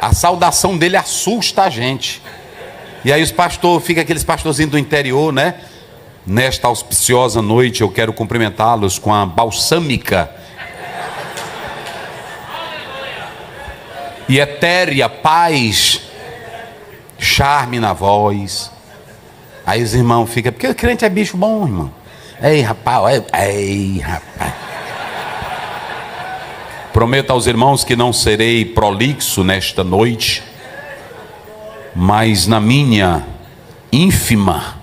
A saudação dele assusta a gente. E aí os pastores, fica aqueles pastorzinhos do interior, né? Nesta auspiciosa noite eu quero cumprimentá-los com a balsâmica e etérea paz, charme na voz. Aí os irmãos ficam, porque o crente é bicho bom, irmão. Ei, rapaz, prometo aos irmãos que não serei prolixo nesta noite, mas na minha ínfima.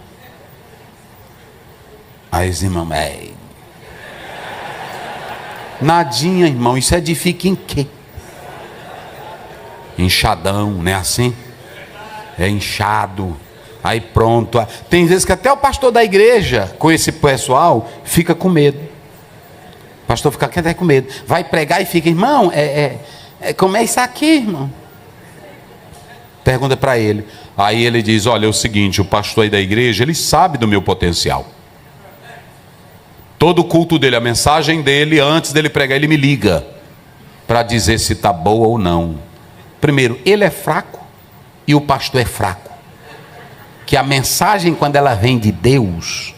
Aí os irmãos, nadinha, irmão, isso edifica em quê? Inchadão, não é assim? É inchado. Aí pronto. Tem vezes que até o pastor da igreja, com esse pessoal, fica com medo. O pastor fica até com medo. Vai pregar e fica, irmão, como é isso aqui, irmão? Pergunta para ele. Aí ele diz: olha, é o seguinte, o pastor aí da igreja, ele sabe do meu potencial. Todo o culto dele, a mensagem dele, antes dele pregar, ele me liga para dizer se está boa ou não. Primeiro, ele é fraco e o pastor é fraco. Que a mensagem, quando ela vem de Deus,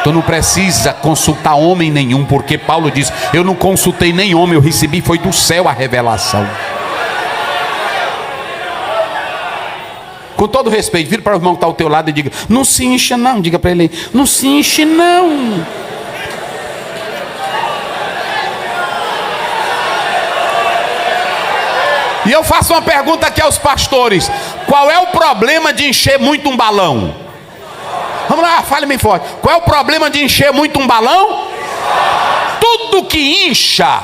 tu não precisa consultar homem nenhum, porque Paulo diz: eu não consultei nem homem, eu recebi, foi do céu a revelação. Com todo respeito, vira para o irmão que está ao teu lado e diga: não se encha não, diga para ele: não se enche não. E eu faço uma pergunta aqui aos pastores: qual é o problema de encher muito um balão? Vamos lá, fale-me forte. Qual é o problema de encher muito um balão? Tudo que incha,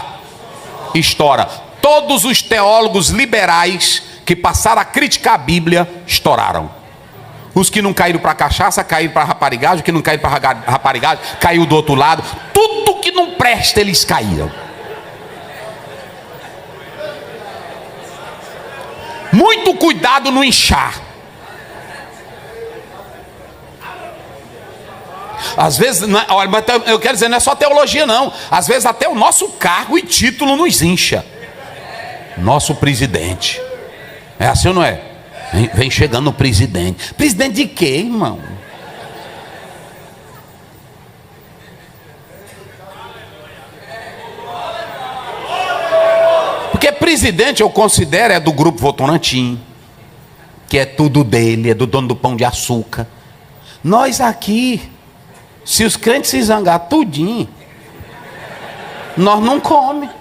estoura. Todos os teólogos liberais que passaram a criticar a Bíblia, estouraram. Os que não caíram para cachaça, caíram para raparigagem. Os que não caíram para raparigagem, caiu do outro lado. Tudo que não presta, eles caíram. Muito cuidado no inchar. Às vezes, olha, eu quero dizer, não é só teologia não. Às vezes até o nosso cargo e título nos incha. Nosso presidente. É assim ou não é? Vem chegando o presidente. Presidente de quê, irmão? Porque presidente eu considero é do grupo Votorantim, que é tudo dele, é do dono do Pão de Açúcar. Nós aqui, se os crentes se zangar tudinho, nós não comemos.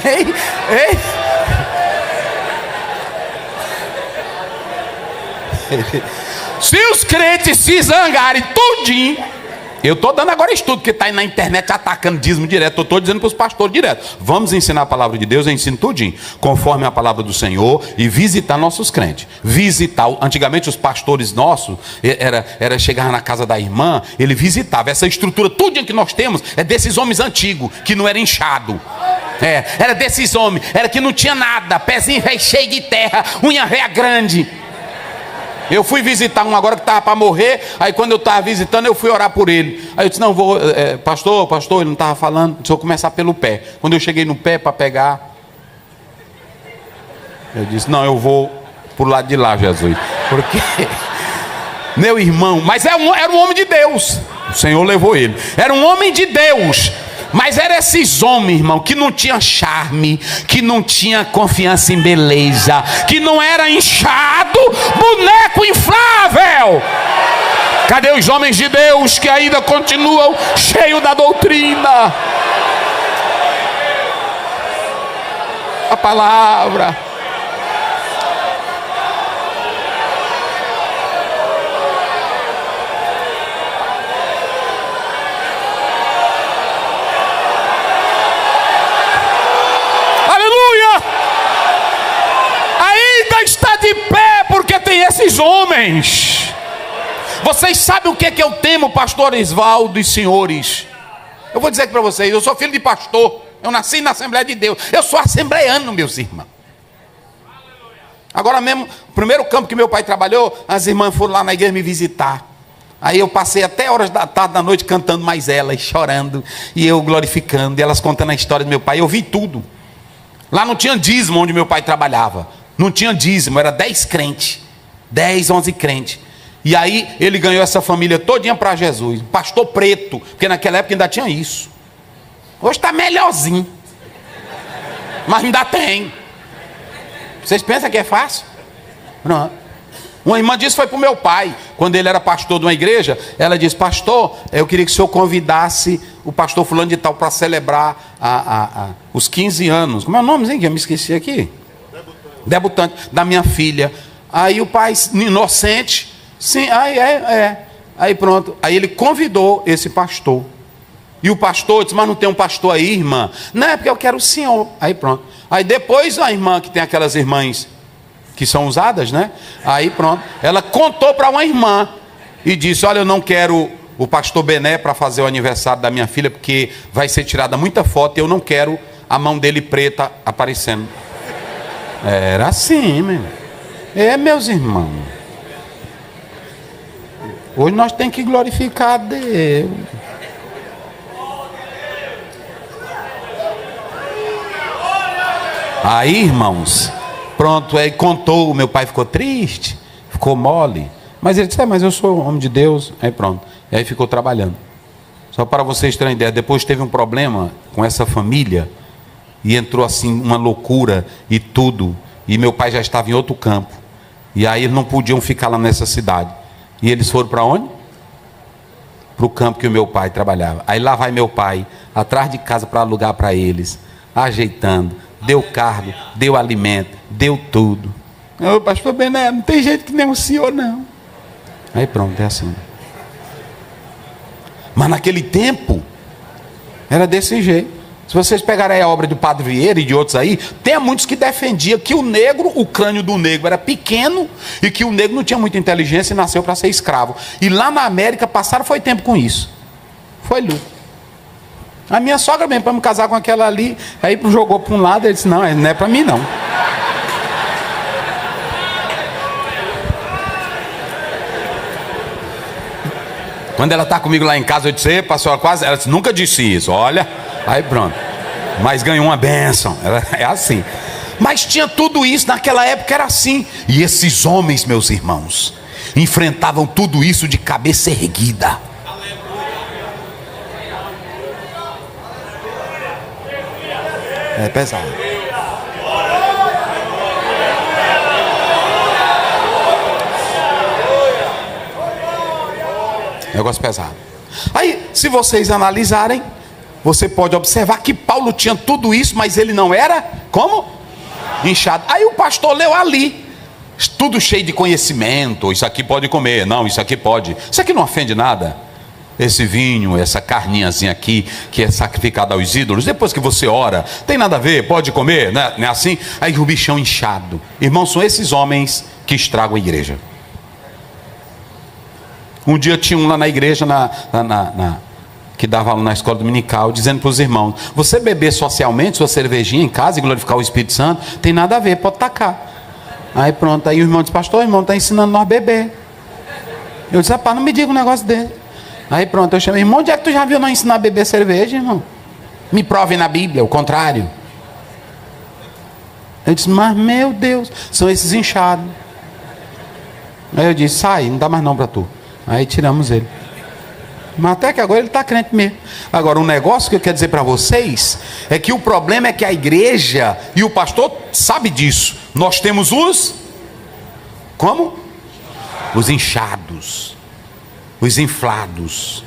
Ei, ei. Se os crentes se zangarem tudinho, eu estou dando agora estudo, que está aí na internet atacando dízimo direto. Eu estou dizendo para os pastores direto: vamos ensinar a palavra de Deus, eu ensino tudinho, conforme a palavra do Senhor, e visitar nossos crentes. Visitar, antigamente os pastores nossos, era chegar na casa da irmã, ele visitava. Essa estrutura tudinho que nós temos, é desses homens antigos, que não era inchado. Era desses homens, era que não tinha nada, pezinho velho cheio de terra, unha velha grande. Eu fui visitar um agora que estava para morrer. Aí quando eu estava visitando, eu fui orar por ele. Aí eu disse: não, vou, pastor, ele não estava falando. Eu vou começar pelo pé. Quando eu cheguei no pé para pegar, eu disse: não, eu vou por lado de lá, Jesus. Porque, meu irmão, mas era um homem de Deus. O Senhor levou ele. Era um homem de Deus. Mas eram esses homens, irmão, que não tinham charme, que não tinha confiança em beleza, que não era inchado, boneco inflável. Cadê os homens de Deus que ainda continuam cheios da doutrina? A palavra. Está de pé porque tem esses homens. Vocês sabem o que é que eu temo, pastor Isvaldo e senhores? Eu vou dizer aqui para vocês: eu sou filho de pastor, eu nasci na Assembleia de Deus, eu sou assembleiano, meus irmãos. Agora mesmo, o primeiro campo que meu pai trabalhou, as irmãs foram lá na igreja me visitar. Aí eu passei até horas da tarde, da noite, cantando mais elas, chorando, e eu glorificando, e elas contando a história do meu pai. Eu vi tudo. Lá não tinha dízimo onde meu pai trabalhava. Não tinha dízimo, era 10 crentes, 10, 11 crentes. E aí ele ganhou essa família todinha para Jesus. Pastor preto, porque naquela época ainda tinha isso. Hoje está melhorzinho, mas ainda tem. Vocês pensam que é fácil? Não. Uma irmã disse, foi para o meu pai, quando ele era pastor de uma igreja. Ela disse: pastor, eu queria que o senhor convidasse o pastor fulano de tal para celebrar os 15 anos. Como é o nomezinho que eu me esqueci aqui? Debutante da minha filha. Aí o pai, inocente, sim, aí pronto. Aí ele convidou esse pastor. E o pastor disse: mas não tem um pastor aí, irmã? Não, é porque eu quero o senhor. Aí pronto. Aí depois a irmã, que tem aquelas irmãs que são usadas, né? Aí pronto. Ela contou para uma irmã e disse: olha, eu não quero o pastor Bené para fazer o aniversário da minha filha, porque vai ser tirada muita foto e eu não quero a mão dele preta aparecendo. Era assim, meu. Meus irmãos. Hoje nós temos que glorificar a Deus. Aí, irmãos, pronto, aí contou, o meu pai ficou triste, ficou mole. Mas ele disse, mas eu sou homem de Deus. Aí pronto, e aí ficou trabalhando. Só para vocês terem ideia, depois teve um problema com essa família, e entrou assim uma loucura e tudo, e meu pai já estava em outro campo, e aí eles não podiam ficar lá nessa cidade, e eles foram para onde? Para o campo que o meu pai trabalhava. Aí lá vai meu pai, atrás de casa para alugar para eles, ajeitando, deu cargo, deu alimento, deu tudo. Ô pastor Bené, não tem jeito que nem o senhor não. Aí pronto, é assim. Mas naquele tempo era desse jeito. Se vocês pegarem a obra do Padre Vieira e de outros aí, tem muitos que defendiam que o negro, o crânio do negro era pequeno e que o negro não tinha muita inteligência e nasceu para ser escravo. E lá na América passaram foi tempo com isso. Foi luta. A minha sogra mesmo, para me casar com aquela ali, aí jogou para um lado, ele disse, não é para mim não. Quando ela está comigo lá em casa, eu disse, pastor, quase, ela disse, nunca disse isso, olha, aí pronto. Mas ganhou uma bênção, é assim. Mas tinha tudo isso, naquela época era assim. E esses homens, meus irmãos, enfrentavam tudo isso de cabeça erguida. É pesado. Negócio pesado. Aí, se vocês analisarem, você pode observar que Paulo tinha tudo isso, mas ele não era, como? Inchado. Aí o pastor leu ali, tudo cheio de conhecimento, isso aqui pode comer, não, isso aqui pode. Isso aqui não ofende nada. Esse vinho, essa carninhazinha aqui, que é sacrificada aos ídolos, depois que você ora, tem nada a ver, pode comer, né? Não é assim? Aí o bichão inchado. Irmãos, são esses homens que estragam a igreja. Um dia tinha um lá na igreja, que dava aula na escola dominical, dizendo para os irmãos, você beber socialmente sua cervejinha em casa e glorificar o Espírito Santo, tem nada a ver, pode tacar. Aí pronto, aí o irmão disse, pastor, o irmão está ensinando nós a beber. Eu disse, rapaz, não me diga um negócio dele. Aí pronto, eu chamei, irmão, onde é que tu já viu nós ensinar a beber cerveja, irmão? Me prove na Bíblia, o contrário. Eu disse, mas meu Deus, são esses inchados. Aí eu disse, sai, não dá mais não para tu. Aí tiramos ele. Mas até que agora ele está crente mesmo. Agora, um negócio que eu quero dizer para vocês é que o problema é que a igreja e o pastor sabe disso. Nós temos os como? Os inchados, os inflados.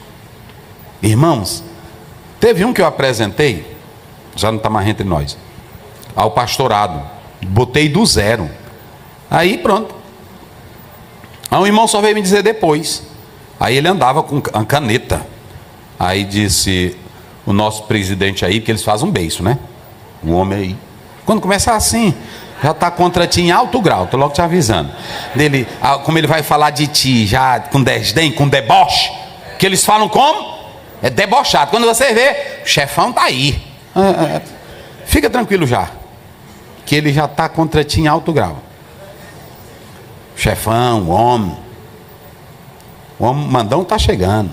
Irmãos, teve um que eu apresentei, já não está mais entre nós, ao pastorado. Botei do zero. Aí pronto. Aí um irmão só veio me dizer depois. Aí ele andava com a caneta. Aí disse o nosso presidente aí, que eles fazem um beiço, né? O homem aí. Quando começa assim, já está contra ti em alto grau, estou logo te avisando. Dele, como ele vai falar de ti, já com desdém, com deboche. Que eles falam como? É debochado. Quando você vê, o chefão está aí. Fica tranquilo já. Que ele já está contra ti em alto grau. Chefão, o homem mandão está chegando.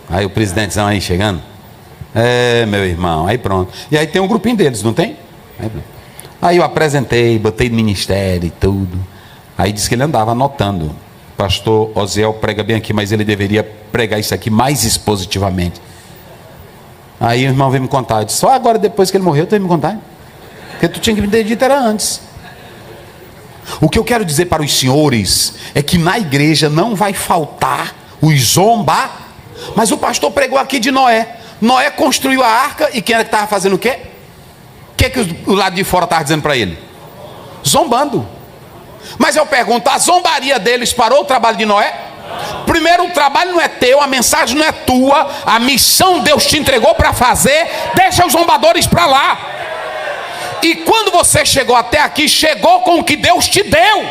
Aí o presidentezão aí chegando. Meu irmão, aí pronto. E aí tem um grupinho deles, não tem? Aí eu apresentei, botei no ministério e tudo. Aí disse que ele andava anotando. Pastor Osiel prega bem aqui, mas ele deveria pregar isso aqui mais expositivamente. Aí o irmão veio me contar. Eu disse, só agora depois que ele morreu tu veio me contar? Porque tu tinha que me ter dito era antes. O que eu quero dizer para os senhores é que na igreja não vai faltar os zomba. Mas o pastor pregou aqui de Noé. Noé construiu a arca e quem era que estava fazendo o quê? O que o lado de fora estava dizendo para ele? Zombando. Mas eu pergunto, a zombaria deles parou o trabalho de Noé? Primeiro, o trabalho não é teu, a mensagem não é tua, a missão Deus te entregou para fazer, deixa os zombadores para lá. E quando você chegou até aqui, chegou com o que Deus te deu.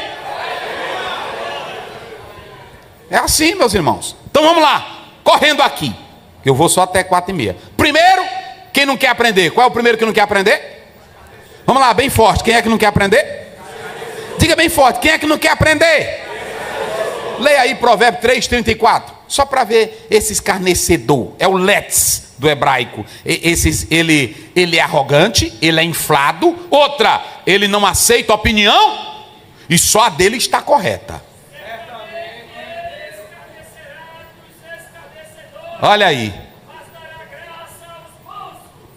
É assim, meus irmãos. Então vamos lá, correndo aqui. Eu vou só até 4h30. Primeiro, quem não quer aprender? Qual é o primeiro que não quer aprender? Vamos lá, bem forte. Quem é que não quer aprender? Diga bem forte. Quem é que não quer aprender? Leia aí Provérbio 3:34. Só para ver esse escarnecedor. É o let's do hebraico. Ele é arrogante, ele é inflado. Outra, ele não aceita opinião e só a dele está correta. Olha aí.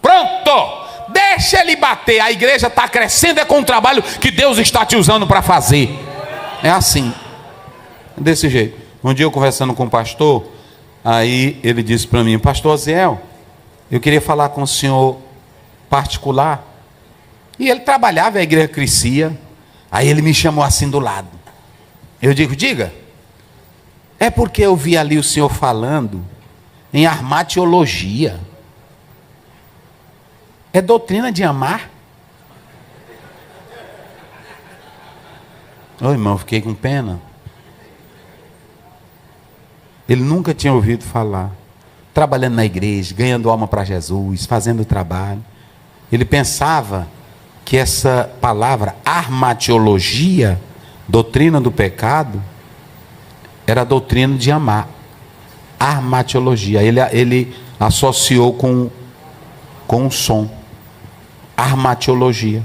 Pronto. Deixa ele bater. A igreja está crescendo, é com o trabalho que Deus está te usando para fazer. É assim. Desse jeito. Um dia eu conversando com o pastor, aí ele disse para mim: pastor Aziel, eu queria falar com o senhor particular. E ele trabalhava, a igreja crescia. Aí ele me chamou assim do lado. Eu digo: diga. É porque eu vi ali o senhor falando em armatiologia. É doutrina de amar? Ô irmão, fiquei com pena. Ele nunca tinha ouvido falar. Trabalhando na igreja, ganhando alma para Jesus, fazendo trabalho. Ele pensava que essa palavra armatiologia, doutrina do pecado, era a doutrina de amar. Armatiologia. Ele associou com o som. Armatiologia.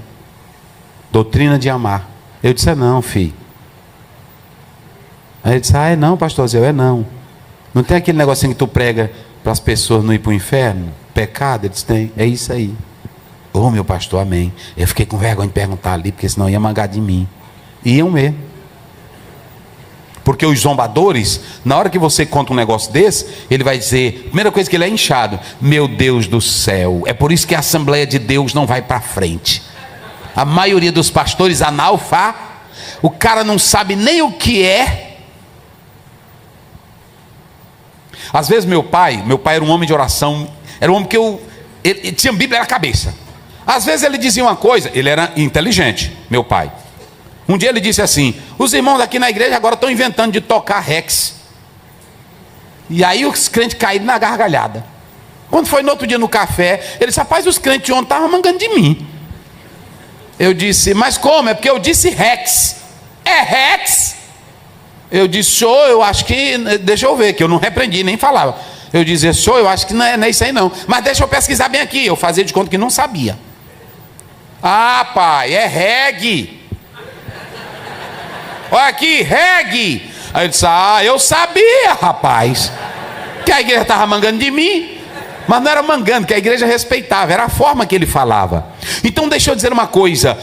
Doutrina de amar. Eu disse: é não, filho. Aí ele disse: ah, é não, pastor Zé, é não. Não tem aquele negocinho que tu prega para as pessoas não ir para o inferno? Pecado? Ele disse: tem. É isso aí. Ô meu pastor, amém. Eu fiquei com vergonha de perguntar ali, porque senão ia mangar de mim. Iam mesmo. Porque os zombadores, na hora que você conta um negócio desse, ele vai dizer, primeira coisa que ele é inchado: meu Deus do céu. É por isso que a Assembleia de Deus não vai para frente. A maioria dos pastores o cara não sabe nem o que é. Às vezes meu pai era um homem de oração, era um homem que ele tinha Bíblia na cabeça. Às vezes ele dizia uma coisa, ele era inteligente, meu pai. Um dia ele disse assim: os irmãos aqui na igreja agora estão inventando de tocar Rex. E aí os crentes caíram na gargalhada. Quando foi no outro dia no café, ele disse: rapaz, os crentes de ontem estavam mangando de mim. Eu disse: mas como? É porque eu disse Rex. É Rex? Eu disse: senhor, eu acho que... deixa eu ver, que eu não repreendi, nem falava. Eu dizia: senhor, eu acho que não é isso aí não. Mas deixa eu pesquisar bem aqui. Eu fazia de conta que não sabia. Ah, pai, é reggae. Olha aqui, reggae. Aí ele disse: ah, eu sabia, rapaz, que a igreja estava mangando de mim. Mas não era mangando, que a igreja respeitava, era a forma que ele falava. Então deixa eu dizer uma coisa: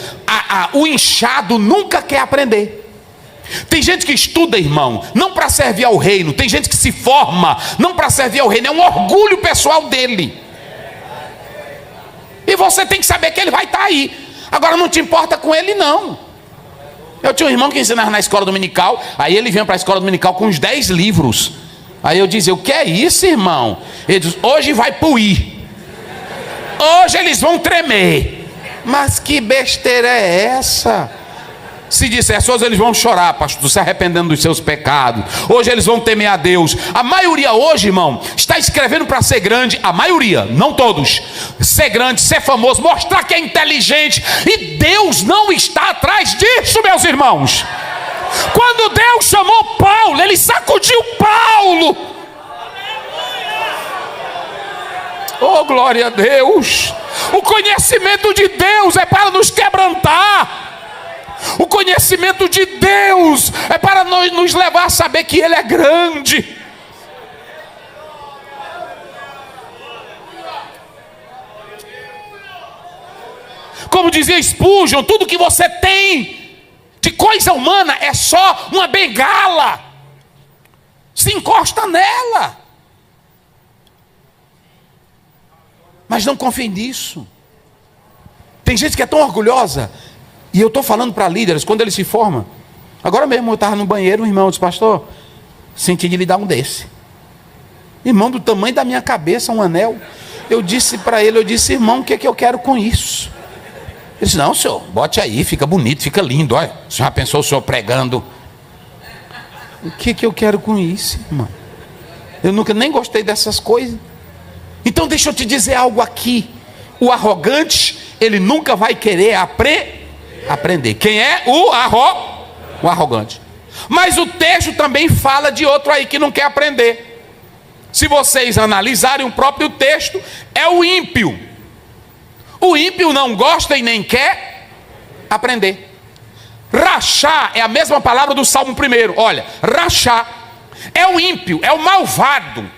o inchado nunca quer aprender. Tem gente que estuda, irmão, não para servir ao reino. Tem gente que se forma não para servir ao reino. É um orgulho pessoal dele. E você tem que saber que ele vai estar aí. Agora não te importa com ele não. Eu tinha um irmão que ensinava na escola dominical. Aí ele vinha para a escola dominical com uns 10 livros. Aí eu dizia: o que é isso, irmão? Ele diz: hoje vai puir. Hoje eles vão tremer. Mas que besteira é essa? Se dissesse: hoje eles vão chorar, pastor, se arrependendo dos seus pecados. Hoje eles vão temer a Deus. A maioria hoje, irmão, está escrevendo para ser grande. A maioria, não todos. Ser grande, ser famoso, mostrar que é inteligente. E Deus não está atrás disso, meus irmãos. Quando Deus chamou Paulo, ele sacudiu Paulo. Oh, glória a Deus. O conhecimento de Deus é para nos quebrantar. O conhecimento de Deus é para nos levar a saber que Ele é grande. Como dizia Spurgeon, tudo que você tem de coisa humana é só uma bengala. Se encosta nela. Mas não confie nisso. Tem gente que é tão orgulhosa. E eu estou falando para líderes, quando eles se formam. Agora mesmo eu estava no banheiro, um irmão disse: pastor, senti de lhe dar um desse. Irmão, do tamanho da minha cabeça, um anel. Eu disse para ele, irmão, o que é que eu quero com isso? Ele disse: não, senhor, bote aí, fica bonito, fica lindo. Olha, o senhor já pensou o senhor pregando? O que é que eu quero com isso, irmão? Eu nunca nem gostei dessas coisas. Então deixa eu te dizer algo aqui. O arrogante, ele nunca vai querer aprender. Quem é? O arrogante. Mas o texto também fala de outro aí que não quer aprender. Se vocês analisarem o próprio texto, é o ímpio. O ímpio não gosta e nem quer aprender. Rachar é a mesma palavra do Salmo 1. Olha, rachar é o ímpio, é o malvado.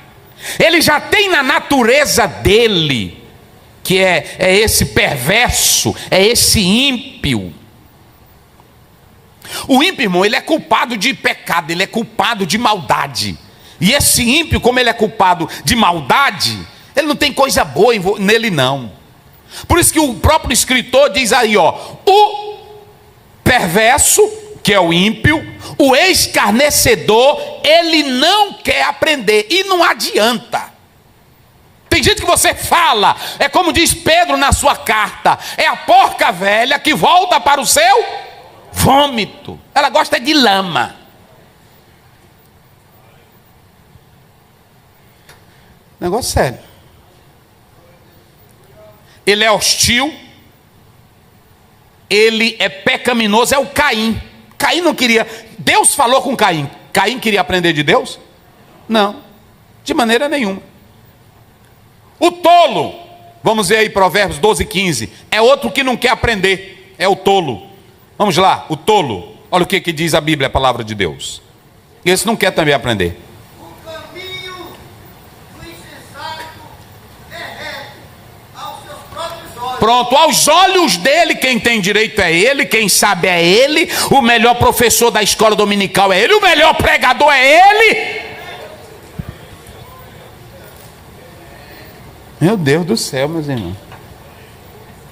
Ele já tem na natureza dele, que é esse perverso, é esse ímpio. O ímpio, irmão, ele é culpado de pecado, ele é culpado de maldade. E esse ímpio, como ele é culpado de maldade, ele não tem coisa boa nele não. Por isso que o próprio escritor diz aí, ó, o perverso, que é o ímpio, o escarnecedor, ele não quer aprender, e não adianta. Tem gente que você fala, é como diz Pedro na sua carta, é a porca velha que volta para o seu vômito. Ela gosta de lama. Negócio sério. Ele é hostil, ele é pecaminoso, é o Caim. Caim não queria, Deus falou com Caim. Caim queria aprender de Deus? Não, de maneira nenhuma. O tolo, vamos ver aí Provérbios 12:15, é outro que não quer aprender, é o tolo. Vamos lá, o tolo, olha o que diz a Bíblia, a palavra de Deus. Esse não quer também aprender. O caminho do insensato é reto aos seus próprios olhos. Pronto, aos olhos dele, quem tem direito é ele, quem sabe é ele, o melhor professor da escola dominical é ele, o melhor pregador é ele. Meu Deus do céu, meus irmãos.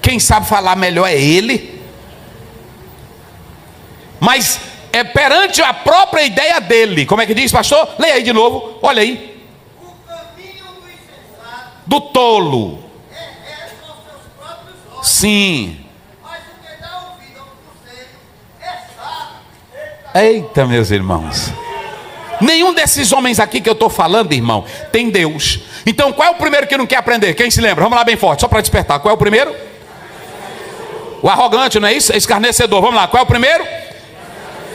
Quem sabe falar melhor é ele. Mas é perante a própria ideia dele. Como é que diz, pastor? Leia aí de novo, olha aí. O caminho do insensato Do tolo. é reto aos seus próprios olhos. Sim. Mas o que dá ouvido ao conselho é sábio. Eita, meus irmãos. Nenhum desses homens aqui que eu estou falando, irmão, tem Deus. Então qual é o primeiro que não quer aprender? Quem se lembra? Vamos lá bem forte, só para despertar. Qual é o primeiro? O arrogante, não é isso? Escarnecedor. Vamos lá, qual é o primeiro?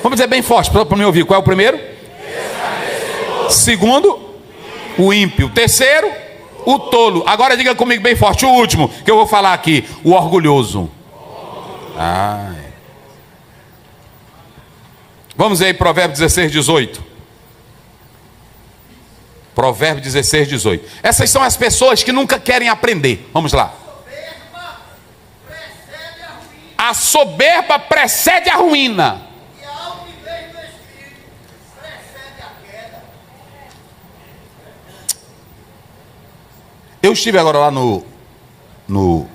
Vamos dizer bem forte para me ouvir. Qual é o primeiro? Segundo, o ímpio. Terceiro, o tolo. Agora diga comigo bem forte, o último que eu vou falar aqui, o orgulhoso. Ai. Vamos ver aí Provérbios 16:18. Provérbios 16:18. Essas são as pessoas que nunca querem aprender. Vamos lá. A soberba precede a ruína. E a altivez do espírito precede a queda. Eu estive agora lá no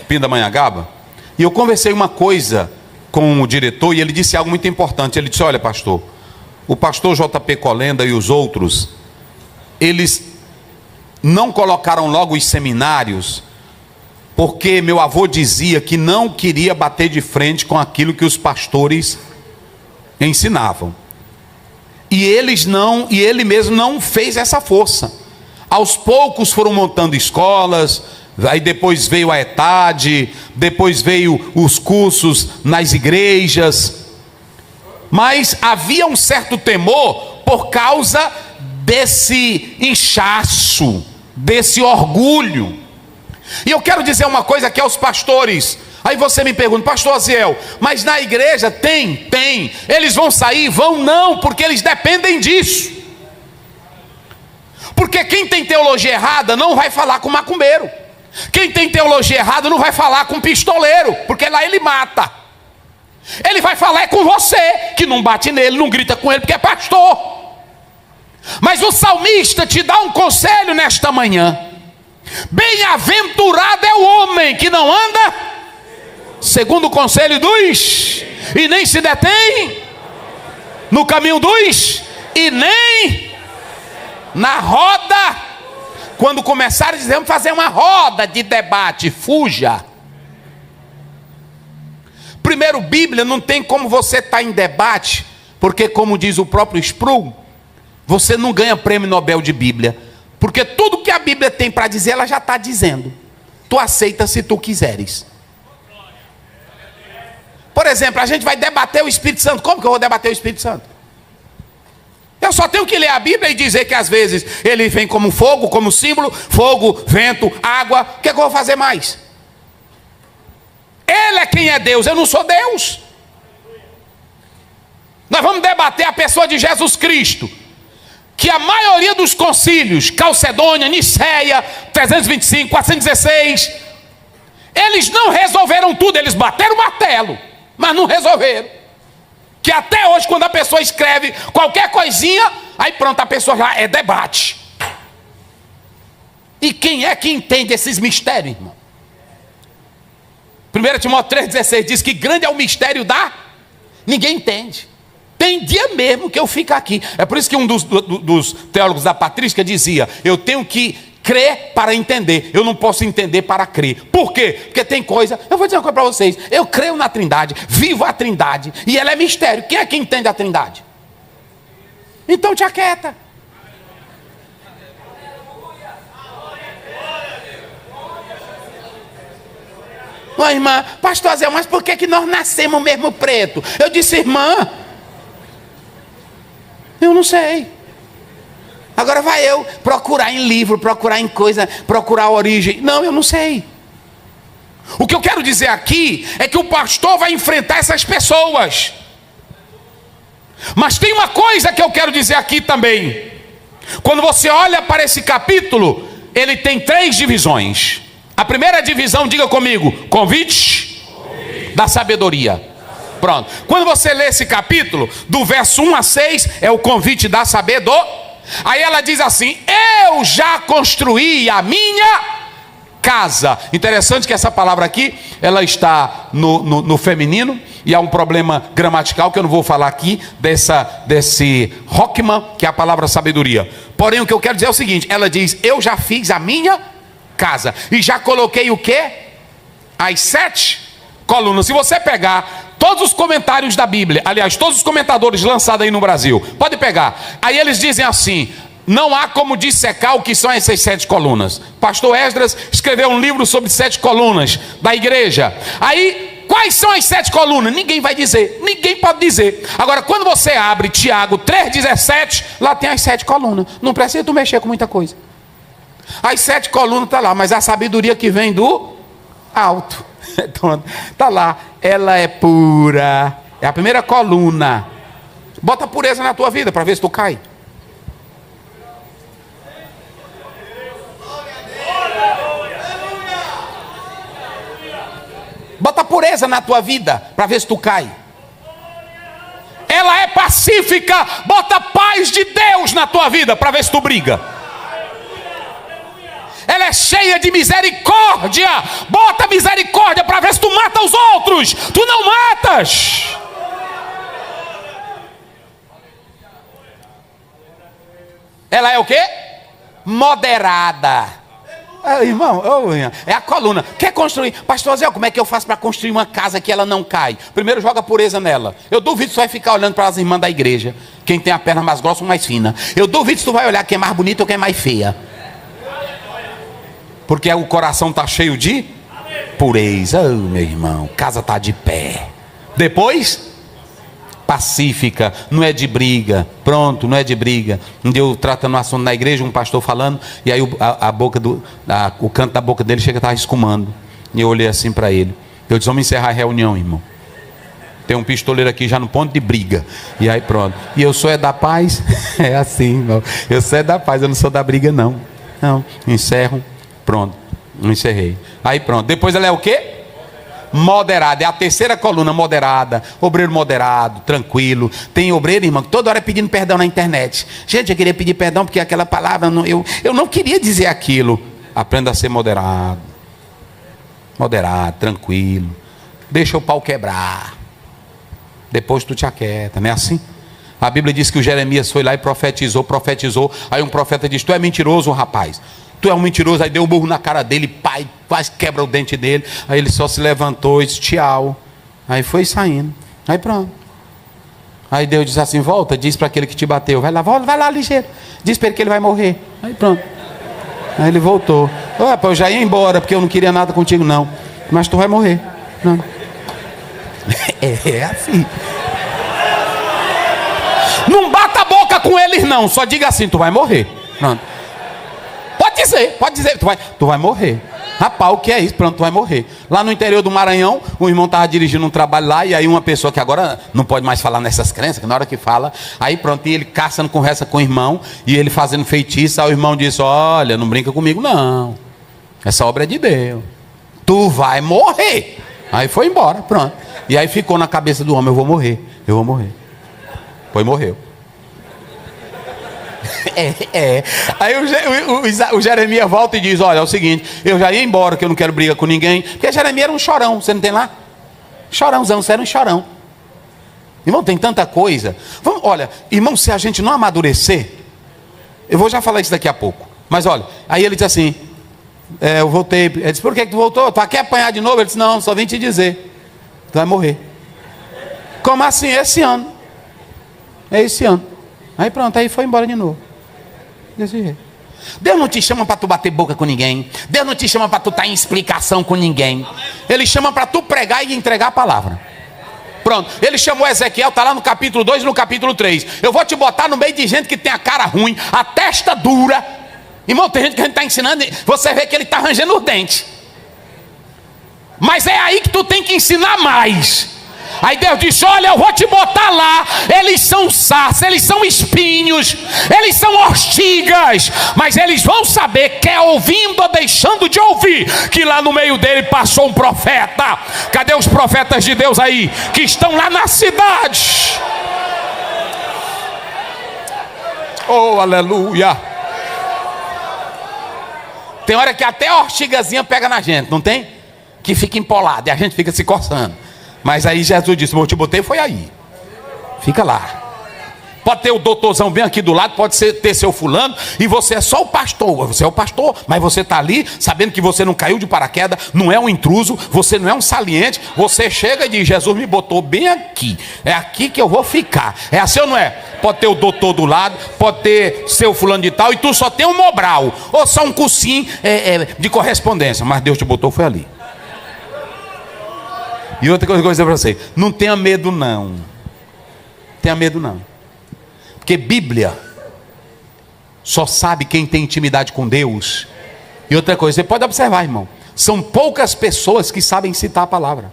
Pindamonhangaba e eu conversei uma coisa com o diretor e ele disse algo muito importante. Ele disse: olha, pastor, o pastor JP Colenda e os outros, eles não colocaram logo os seminários porque meu avô dizia que não queria bater de frente com aquilo que os pastores ensinavam. E ele mesmo não fez essa força. Aos poucos foram montando escolas, aí depois veio a ETAD, depois veio os cursos nas igrejas. Mas havia um certo temor por causa desse inchaço, desse orgulho. E eu quero dizer uma coisa aqui aos pastores. Aí você me pergunta: pastor Aziel, mas na igreja tem. Eles vão sair? Vão não, porque eles dependem disso. Porque quem tem teologia errada não vai falar com macumbeiro. Quem tem teologia errada não vai falar com pistoleiro, porque lá ele mata. Ele vai falar com você, que não bate nele, não grita com ele, porque é pastor. Mas o salmista te dá um conselho nesta manhã: bem-aventurado é o homem que não anda segundo o conselho dos, e nem se detém no caminho dos, e nem na roda. Quando começarem a dizer: vamos fazer uma roda de debate, fuja. Primeiro, Bíblia não tem como você estar em debate, porque como diz o próprio Sproul, você não ganha prêmio Nobel de Bíblia, porque tudo que a Bíblia tem para dizer, ela já está dizendo. Tu aceita se tu quiseres. Por exemplo, a gente vai debater o Espírito Santo. Como que eu vou debater o Espírito Santo? Eu só tenho que ler a Bíblia e dizer que às vezes ele vem como fogo, como símbolo, fogo, vento, água. O que é que eu vou fazer mais? Ele é quem é Deus, eu não sou Deus. Nós vamos debater a pessoa de Jesus Cristo, que a maioria dos concílios, Calcedônia, Nicéia, 325, 416, eles não resolveram tudo, eles bateram o martelo, mas não resolveram. Que até hoje, quando a pessoa escreve qualquer coisinha, aí pronto, a pessoa já é debate. E quem é que entende esses mistérios, irmão? 1 Timóteo 3,16 diz que grande é o mistério da... Ninguém entende. Tem dia mesmo que eu fico aqui. É por isso que um dos teólogos da patrística dizia: eu tenho que crer para entender, eu não posso entender para crer. Por quê? Porque tem coisa, eu vou dizer uma coisa para vocês, eu creio na Trindade, vivo a Trindade, e ela é mistério. Quem é que entende a Trindade? Então te aquieta. Ô irmã, pastor Zé, mas por que nós nascemos mesmo preto? Eu disse: irmã, eu não sei. Agora vai eu procurar em livro, procurar em coisa, procurar a origem. Não, eu não sei. O que eu quero dizer aqui é que o pastor vai enfrentar essas pessoas. Mas tem uma coisa que eu quero dizer aqui também. Quando você olha para esse capítulo, ele tem 3 divisões. A primeira divisão, diga comigo, convite da sabedoria. Pronto. Quando você lê esse capítulo, do verso 1 a 6, é o convite da sabedoria. Aí ela diz assim: eu já construí a minha casa. Interessante que essa palavra aqui, ela está no feminino, e há um problema gramatical que eu não vou falar aqui, desse Rockman, que é a palavra sabedoria. Porém, o que eu quero dizer é o seguinte: ela diz, eu já fiz a minha casa, e já coloquei o quê? As 7 colunas. Se você pegar todos os comentários da Bíblia, aliás, todos os comentadores lançados aí no Brasil, pode pegar, aí eles dizem assim: não há como dissecar o que são essas 7 colunas. Pastor Esdras escreveu um livro sobre 7 colunas da igreja. Aí, quais são as 7 colunas? Ninguém vai dizer, ninguém pode dizer. Agora, quando você abre Tiago 3,17, lá tem as 7 colunas. Não precisa tu mexer com muita coisa. As 7 colunas estão lá, mas a sabedoria que vem do alto. Então, tá lá, ela é pura, é a primeira coluna. Bota pureza na tua vida para ver se tu cai. Bota pureza na tua vida para ver se tu cai. Ela é pacífica, bota paz de Deus na tua vida para ver se tu briga. Ela é cheia de misericórdia, bota misericórdia para ver se tu mata os outros. Tu não matas. Ela é o quê? Moderada. Irmão, é a coluna. Quer construir? Pastor Zé, como é que eu faço para construir uma casa que ela não cai? Primeiro joga pureza nela. Eu duvido se tu vai ficar olhando para as irmãs da igreja, quem tem a perna mais grossa ou mais fina. Eu duvido se tu vai olhar quem é mais bonita ou quem é mais feia. Porque o coração está cheio de pureza. Oh, meu irmão, casa está de pé. Depois, pacífica, não é de briga. Pronto, não é de briga. Um dia eu tratando um assunto na igreja, um pastor falando, e aí o canto da boca dele chega a estar escumando. E eu olhei assim para ele. Eu disse: vamos encerrar a reunião, irmão. Tem um pistoleiro aqui já no ponto de briga. E aí pronto. E eu sou da paz. É assim, irmão. Eu sou da paz, eu não sou da briga, não. Não, encerro. Pronto, não encerrei. Aí pronto, depois ela é o quê? Moderada, é a terceira coluna, moderada. Obreiro moderado, tranquilo. Tem obreiro, irmão, que toda hora pedindo perdão na internet. Gente, eu queria pedir perdão porque aquela palavra, eu não queria dizer aquilo. Aprenda a ser moderado. Moderado, tranquilo. Deixa o pau quebrar. Depois tu te aquieta, não é assim? A Bíblia diz que o Jeremias foi lá e profetizou. Aí um profeta diz: tu é mentiroso, rapaz. Tu é um mentiroso. Aí deu um burro na cara dele, pai, quase quebra o dente dele. Aí ele só se levantou e disse: tchau. Aí foi saindo. Aí pronto. Aí Deus diz assim: volta, diz para aquele que te bateu, vai lá, volta, vai lá ligeiro. Diz para ele que ele vai morrer. Aí pronto. Aí ele voltou. Eu já ia embora porque eu não queria nada contigo não. Mas tu vai morrer. Não. É assim. Não bata a boca com eles não, só diga assim, tu vai morrer. Pronto. Pode dizer, tu vai morrer. Rapaz, o que é isso? Pronto, tu vai morrer. Lá no interior do Maranhão, o irmão estava dirigindo um trabalho lá, e aí uma pessoa que agora não pode mais falar nessas crenças, que na hora que fala, aí pronto, e ele caçando conversa com o irmão, e ele fazendo feitiço, aí o irmão disse, olha, não brinca comigo não, essa obra é de Deus, tu vai morrer. Aí foi embora, pronto. E aí ficou na cabeça do homem, eu vou morrer. Pois morreu. Aí o Jeremias volta e diz, olha, é o seguinte, eu já ia embora, que eu não quero briga com ninguém, porque Jeremias era um chorão, você não tem lá? Chorãozão, você era um chorão. Irmão, tem tanta coisa. Olha, irmão, se a gente não amadurecer, eu vou já falar isso daqui a pouco, mas olha, aí ele diz assim, eu voltei, ele disse, por que tu voltou? Tu quer apanhar de novo? Ele disse, não, só vim te dizer, tu vai morrer. Como assim? Esse ano. É esse ano. Aí pronto, aí foi embora de novo. Desse jeito. Deus não te chama para tu bater boca com ninguém. Deus não te chama para tu estar em explicação com ninguém. Ele chama para tu pregar e entregar a palavra. Pronto, ele chamou Ezequiel, está lá no capítulo 2 e no capítulo 3. Eu vou te botar no meio de gente que tem a cara ruim, a testa dura. Irmão, tem gente que a gente está ensinando, você vê que ele está arranjando os dentes. Mas é aí que tu tem que ensinar mais. Aí Deus disse, olha, eu vou te botar lá. Eles são sarças, eles são espinhos, eles são ortigas, mas eles vão saber, quer ouvindo ou deixando de ouvir, que lá no meio dele passou um profeta. Cadê os profetas de Deus aí, que estão lá na cidade? Oh, aleluia. Tem hora que até a ortigazinha pega na gente, não tem? Que fica empolada e a gente fica se coçando. Mas aí Jesus disse, eu te botei, foi aí. Fica lá. Pode ter o doutorzão bem aqui do lado, pode ter seu fulano, e você é só o pastor. Você é o pastor, mas você está ali, sabendo que você não caiu de paraquedas, não é um intruso, você não é um saliente. Você chega e diz, Jesus me botou bem aqui. É aqui que eu vou ficar. É assim ou não é? Pode ter o doutor do lado, pode ter seu fulano de tal, e tu só tem um Mobral, ou só um cursinho de correspondência. Mas Deus te botou, foi ali. E outra coisa que eu vou dizer para você, não tenha medo não. Tenha medo não. Porque Bíblia só sabe quem tem intimidade com Deus. E outra coisa, você pode observar, irmão, são poucas pessoas que sabem citar a palavra.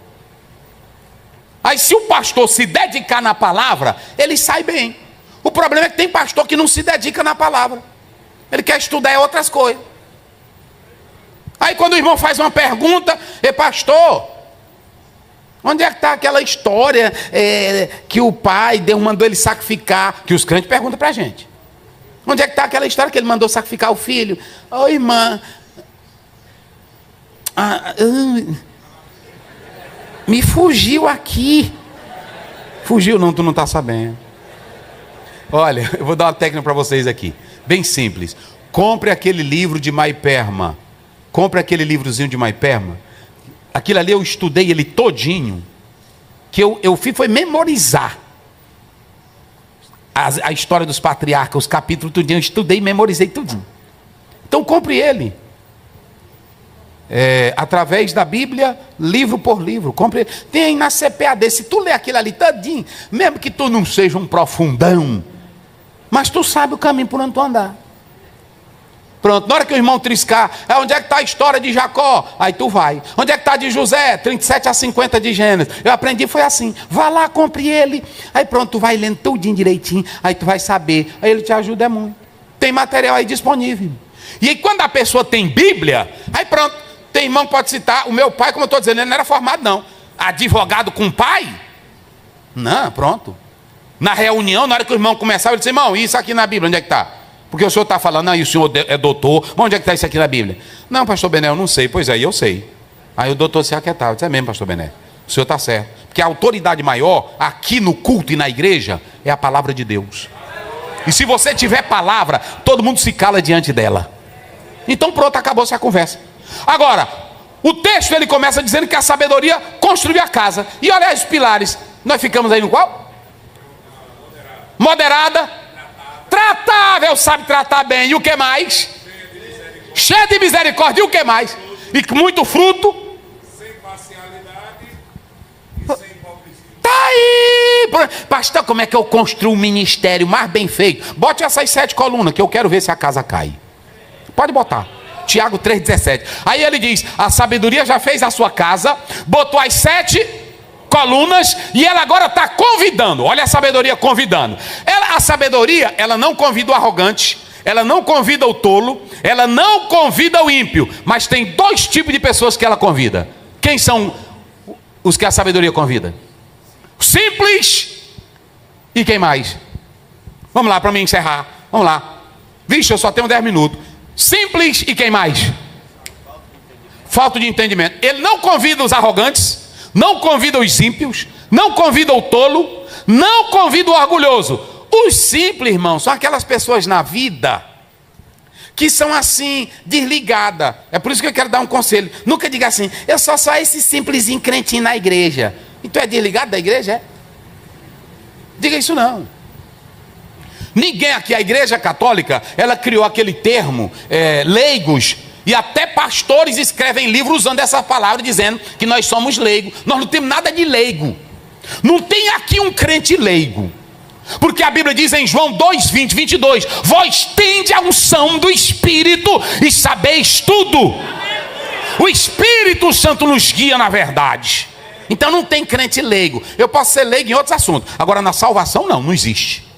Aí se o pastor se dedicar na palavra, ele sai bem. O problema é que tem pastor que não se dedica na palavra. Ele quer estudar outras coisas. Aí quando o irmão faz uma pergunta, pastor, onde é que está aquela história que o pai Deus mandou ele sacrificar? Que os crentes perguntam para a gente. Onde é que está aquela história que ele mandou sacrificar o filho? Ô irmã, me fugiu aqui. Fugiu não, tu não está sabendo. Olha, eu vou dar uma técnica para vocês aqui. Bem simples. Compre aquele livro de Maiperma. Compre aquele livrozinho de Maiperma. Aquilo ali eu estudei ele todinho. Que eu fiz foi memorizar a história dos patriarcas, os capítulos tudinho. Eu estudei e memorizei tudinho. Então compre ele. Através da Bíblia, livro por livro. Compre ele. Tem na CPAD. Se tu ler aquilo ali todinho, mesmo que tu não seja um profundão, mas tu sabe o caminho por onde tu andar. Pronto, na hora que o irmão triscar, onde é que está a história de Jacó? Aí tu vai. Onde é que está de José? 37 a 50 de Gênesis. Eu aprendi, foi assim. Vá lá, compre ele. Aí pronto, tu vai lendo tudinho direitinho. Aí tu vai saber. Aí ele te ajuda muito. Tem material aí disponível. E aí quando a pessoa tem Bíblia, aí pronto. Tem irmão que pode citar. O meu pai, como eu estou dizendo, ele não era formado não. Advogado com pai? Não, pronto. Na reunião, na hora que o irmão começava, ele disse, irmão, isso aqui na Bíblia, onde é que está? Porque o senhor está falando, não, e o senhor é doutor, mas onde é que está isso aqui na Bíblia? Não, pastor Bené, eu não sei. Pois aí, eu sei. Aí o doutor se aquietava, eu disse, é mesmo, pastor Bené, o senhor está certo. Porque a autoridade maior, aqui no culto e na igreja, é a palavra de Deus. E se você tiver palavra, todo mundo se cala diante dela. Então pronto, acabou-se a conversa. Agora, o texto ele começa dizendo que a sabedoria construiu a casa. E olha os pilares, nós ficamos aí no qual? Moderada. Tratável, sabe tratar bem. E o que mais? Cheio de misericórdia. E o que mais? E com muito fruto. Sem parcialidade e sem cair. Pastor, como é que eu construo um ministério mais bem feito? Bote essas 7 colunas que eu quero ver se a casa cai. Pode botar. Tiago 3,17. Aí ele diz: a sabedoria já fez a sua casa, botou as 7 colunas e ela agora está convidando. Olha a sabedoria convidando. A sabedoria, ela não convida o arrogante, ela não convida o tolo, ela não convida o ímpio, mas tem 2 tipos de pessoas que ela convida. Quem são os que a sabedoria convida? Simples e quem mais? Vamos lá para mim encerrar. Vamos lá. Vixe, eu só tenho 10 minutos. Simples e quem mais? Falta de entendimento. Ele não convida os arrogantes, não convida os ímpios, não convida o tolo, não convida o orgulhoso. Os simples, irmão, são aquelas pessoas na vida que são assim, desligadas. É por isso que eu quero dar um conselho. Nunca diga assim: eu sou só esse simplesinho crentinho na igreja. Então é desligado da igreja? É? Diga isso não. Ninguém aqui, a igreja católica, ela criou aquele termo, leigos, e até pastores escrevem livros usando essa palavra, dizendo que nós somos leigos. Nós não temos nada de leigo. Não tem aqui um crente leigo. Porque a Bíblia diz em João 2:20, 22, vós tende a unção do Espírito e sabeis tudo. O Espírito Santo nos guia na verdade. Então não tem crente leigo. Eu posso ser leigo em outros assuntos, agora na salvação não existe.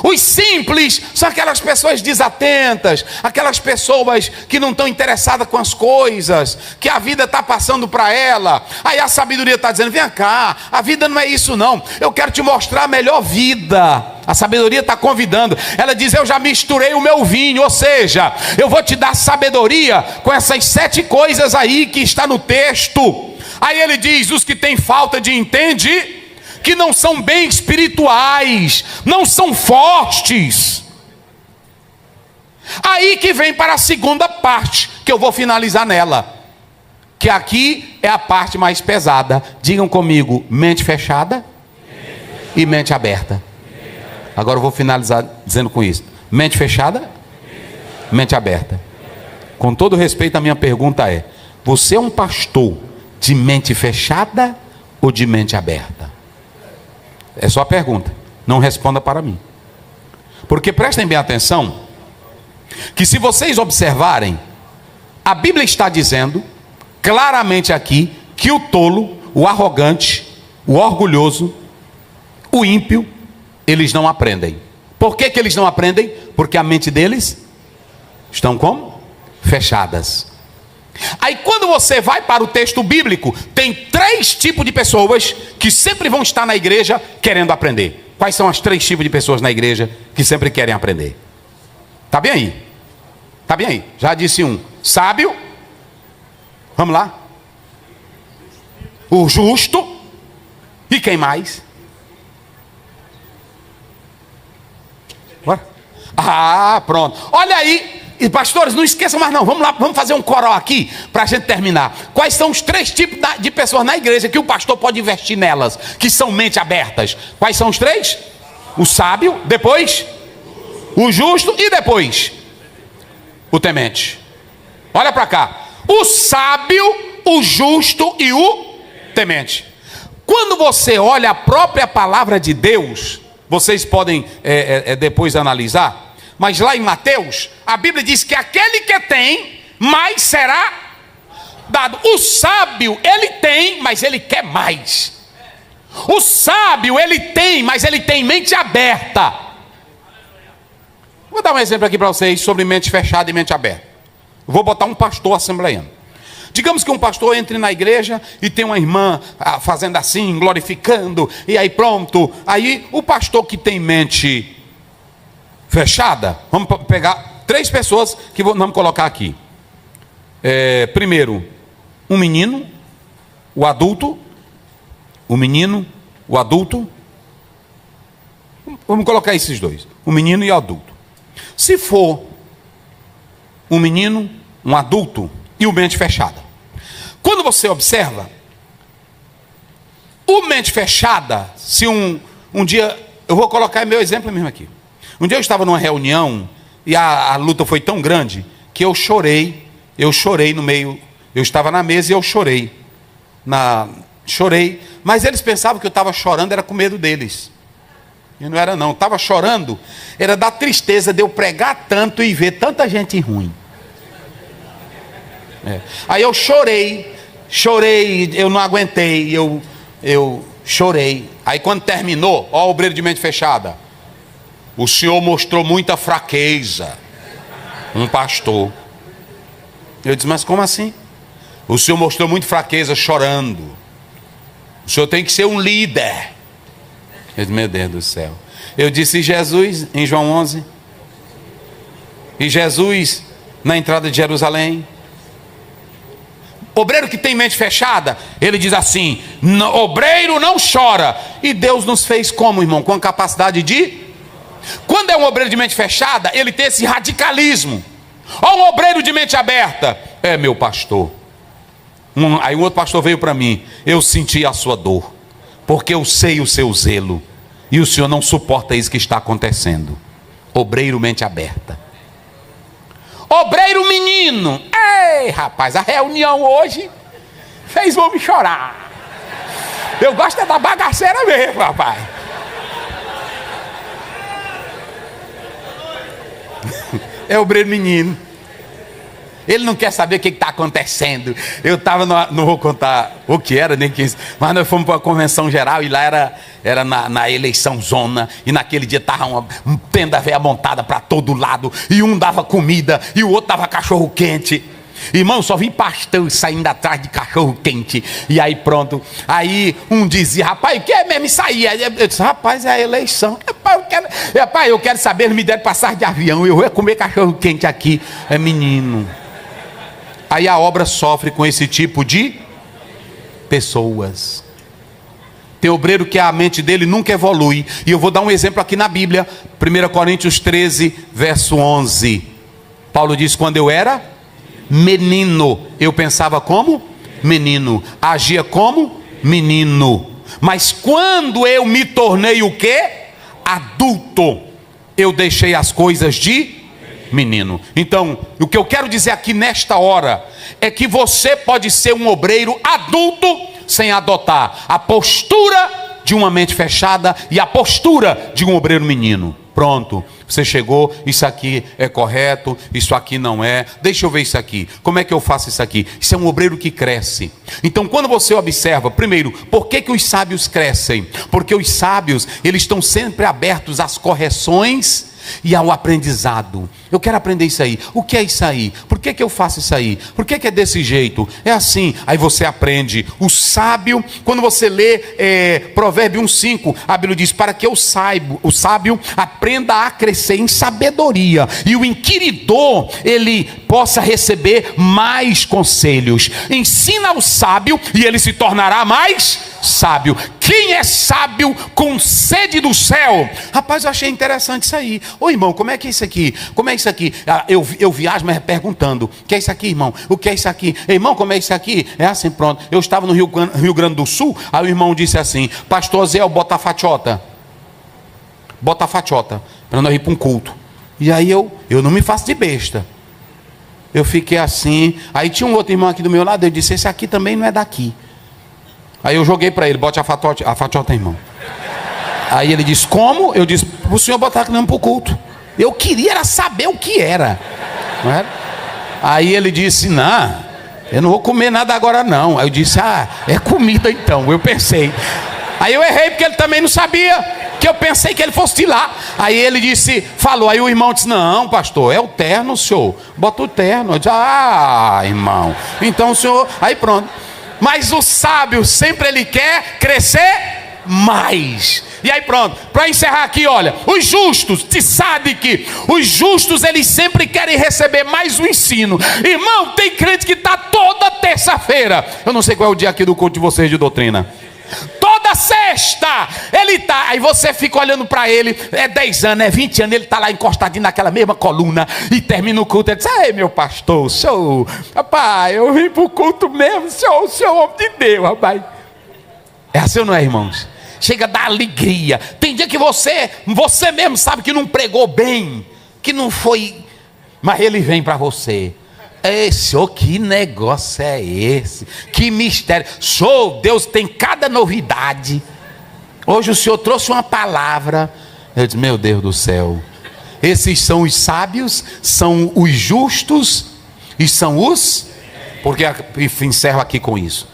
Os simples são aquelas pessoas desatentas, aquelas pessoas que não estão interessadas com as coisas, que a vida está passando para ela. Aí a sabedoria está dizendo: vem cá, a vida não é isso não, eu quero te mostrar a melhor vida. A sabedoria está convidando. Ela diz: eu já misturei o meu vinho, ou seja, eu vou te dar sabedoria com essas 7 coisas aí que está no texto. Aí ele diz: os que têm falta de entendimento, que não são bem espirituais, não são fortes. Aí que vem para a segunda parte, que eu vou finalizar nela, que aqui é a parte mais pesada. Digam comigo: mente fechada e mente aberta. Agora eu vou finalizar dizendo com isso: mente fechada, mente aberta. Com todo respeito, a minha pergunta é: você é um pastor de mente fechada ou de mente aberta? É só a pergunta, não responda para mim. Porque prestem bem atenção, que se vocês observarem, a Bíblia está dizendo claramente aqui que o tolo, o arrogante, o orgulhoso, o ímpio, eles não aprendem. Por que eles não aprendem? Porque a mente deles estão como? Fechadas. Aí quando você vai para o texto bíblico, tem 3 tipos de pessoas que sempre vão estar na igreja querendo aprender. Quais são as 3 tipos de pessoas na igreja que sempre querem aprender? Tá bem aí? Tá bem aí? Já disse um: sábio. Vamos lá. O justo. E quem mais? Bora. Ah, pronto. Olha aí. E pastores, não esqueçam mais não, vamos lá, vamos fazer um coral aqui, para a gente terminar. Quais são os 3 tipos de pessoas na igreja que o pastor pode investir nelas, que são mente abertas? Quais são os 3? O sábio, depois o justo e depois o temente. Olha para cá: o sábio, o justo e o temente. Quando você olha a própria palavra de Deus, vocês podem depois analisar, mas lá em Mateus, a Bíblia diz que aquele que tem, mais será dado. O sábio, ele tem, mas ele quer mais. O sábio, ele tem, mas ele tem mente aberta. Vou dar um exemplo aqui para vocês sobre mente fechada e mente aberta. Vou botar um pastor assembleiano. Digamos que um pastor entre na igreja e tem uma irmã fazendo assim, glorificando, e aí pronto. Aí o pastor que tem mente fechada, vamos pegar 3 pessoas que vamos colocar aqui. Primeiro, um menino, o adulto. O menino, o adulto. Vamos colocar esses 2, o menino e o adulto. Se for um menino, um adulto e o mente fechada, quando você observa, o mente fechada, se um dia, eu vou colocar meu exemplo mesmo aqui. Um dia eu estava numa reunião e a luta foi tão grande que eu chorei no meio. Eu estava na mesa e eu chorei. chorei. Mas eles pensavam que eu estava chorando, era com medo deles. E não era não, estava chorando, era da tristeza de eu pregar tanto e ver tanta gente ruim. Aí eu chorei, eu não aguentei, eu chorei. Aí quando terminou, ó, o obreiro de mente fechada, o senhor mostrou muita fraqueza, um pastor. Eu disse, mas como assim? O senhor mostrou muita fraqueza chorando. O senhor tem que ser um líder. Eu disse, meu Deus do céu. Eu disse, e Jesus, em João 11? E Jesus, na entrada de Jerusalém? Obreiro que tem mente fechada, ele diz assim, obreiro não chora. E Deus nos fez como, irmão? Com a capacidade de... Quando é um obreiro de mente fechada, ele tem esse radicalismo. Ou um obreiro de mente aberta, é meu pastor. Aí um outro pastor veio para mim, eu senti a sua dor, porque eu sei o seu zelo, e o senhor não suporta isso que está acontecendo. Obreiro mente aberta. Obreiro menino, ei rapaz, a reunião hoje fez o homem chorar. Eu gosto é da bagaceira mesmo, rapaz. É obreiro menino. Ele não quer saber o que está acontecendo. Eu estava, não vou contar o que era, nem quem, mas nós fomos para a convenção geral e lá era na eleição zona. E naquele dia estava uma tenda velha montada para todo lado. E um dava comida e o outro dava cachorro quente. Irmão, só vi pastor saindo atrás de cachorro quente. E aí pronto. Aí um dizia, rapaz, o que é mesmo isso aí? Eu disse, rapaz, é a eleição. Rapaz, eu quero saber, não me deram passagem de avião. Eu vou comer cachorro quente aqui. É menino. Aí a obra sofre com esse tipo de pessoas. Tem obreiro que a mente dele nunca evolui. E eu vou dar um exemplo aqui na Bíblia. 1 Coríntios 13, verso 11. Paulo diz, quando eu era menino, eu pensava como menino, agia como menino. Mas quando eu me tornei o quê? Adulto, eu deixei as coisas de menino. Então, o que eu quero dizer aqui nesta hora é que você pode ser um obreiro adulto sem adotar a postura de uma mente fechada e a postura de um obreiro menino. Pronto, você chegou, isso aqui é correto, isso aqui não é, deixa eu ver isso aqui, como é que eu faço isso aqui? Isso é um obreiro que cresce. Então quando você observa, primeiro, por que os sábios crescem? Porque os sábios, eles estão sempre abertos às correções e ao aprendizado. Eu quero aprender isso aí. O que é isso aí? Por que eu faço isso aí? Por que é desse jeito? É assim. Aí você aprende. O sábio, quando você lê Provérbio 1:5, a Bíblia diz, para que o sábio aprenda a crescer em sabedoria, e o inquiridor, ele possa receber mais conselhos. Ensina o sábio e ele se tornará mais sábio. Quem é sábio com sede do céu? Rapaz, eu achei interessante isso aí. Ô irmão, como é que é isso aqui? Como é isso aqui? Eu viajo, mas perguntando, o que é isso aqui, irmão? O que é isso aqui? Irmão, como é isso aqui? É assim, pronto. Eu estava no Rio Grande do Sul, aí o irmão disse assim, pastor Zé, bota a fatiota, para nós ir para um culto. E aí eu não me faço de besta. Eu fiquei assim, aí tinha um outro irmão aqui do meu lado, eu disse, esse aqui também não é daqui. Aí eu joguei para ele, bote a fatiota, irmão. Aí ele disse, como? Eu disse, o senhor botar aqui mesmo para o culto. Eu queria era saber o que era, não era? Aí ele disse, não, eu não vou comer nada agora não. Aí eu disse, é comida então. Eu pensei. Aí eu errei porque ele também não sabia, que eu pensei que ele fosse de lá. Aí ele disse, falou, aí o irmão disse, não pastor, é o terno, senhor, bota o terno. Eu disse, irmão, então o senhor, aí pronto. Mas o sábio sempre ele quer crescer mais. E aí pronto, para encerrar aqui, olha, os justos, te sabe que os justos eles sempre querem receber mais um ensino. Irmão, tem crente que está toda terça-feira, eu não sei qual é o dia aqui do culto de vocês de doutrina, toda sexta ele está, aí você fica olhando para ele, é 10 anos, é 20 anos, ele está lá encostadinho naquela mesma coluna, e termina o culto, ele diz, ei meu pastor, senhor, rapaz, eu vim para o culto mesmo, senhor homem de Deus, rapaz. É assim ou não é, irmãos? Chega a dar alegria. Tem dia que você mesmo sabe que não pregou bem, que não foi, mas ele vem para você. Senhor, que negócio é esse? Que mistério. Senhor, Deus tem cada novidade. Hoje o Senhor trouxe uma palavra. Eu disse, meu Deus do céu. Esses são os sábios, são os justos e são os... Porque encerro aqui com isso.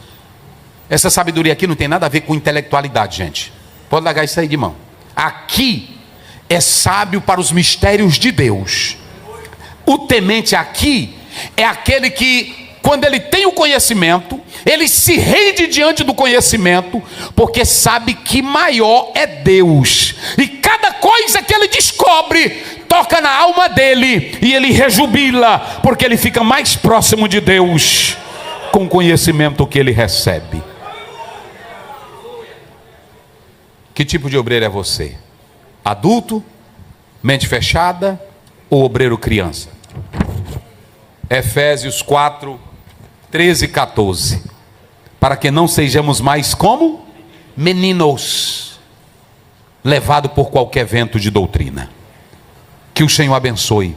Essa sabedoria aqui não tem nada a ver com intelectualidade, gente. Pode largar isso aí de mão. Aqui é sábio para os mistérios de Deus. O temente aqui é aquele que, quando ele tem o conhecimento, ele se rende diante do conhecimento, porque sabe que maior é Deus. E cada coisa que ele descobre toca na alma dele, e ele rejubila, porque ele fica mais próximo de Deus com o conhecimento que ele recebe. Que tipo de obreiro é você? Adulto, mente fechada ou obreiro criança? Efésios 4, 13 e 14. Para que não sejamos mais como meninos, levados por qualquer vento de doutrina. Que o Senhor abençoe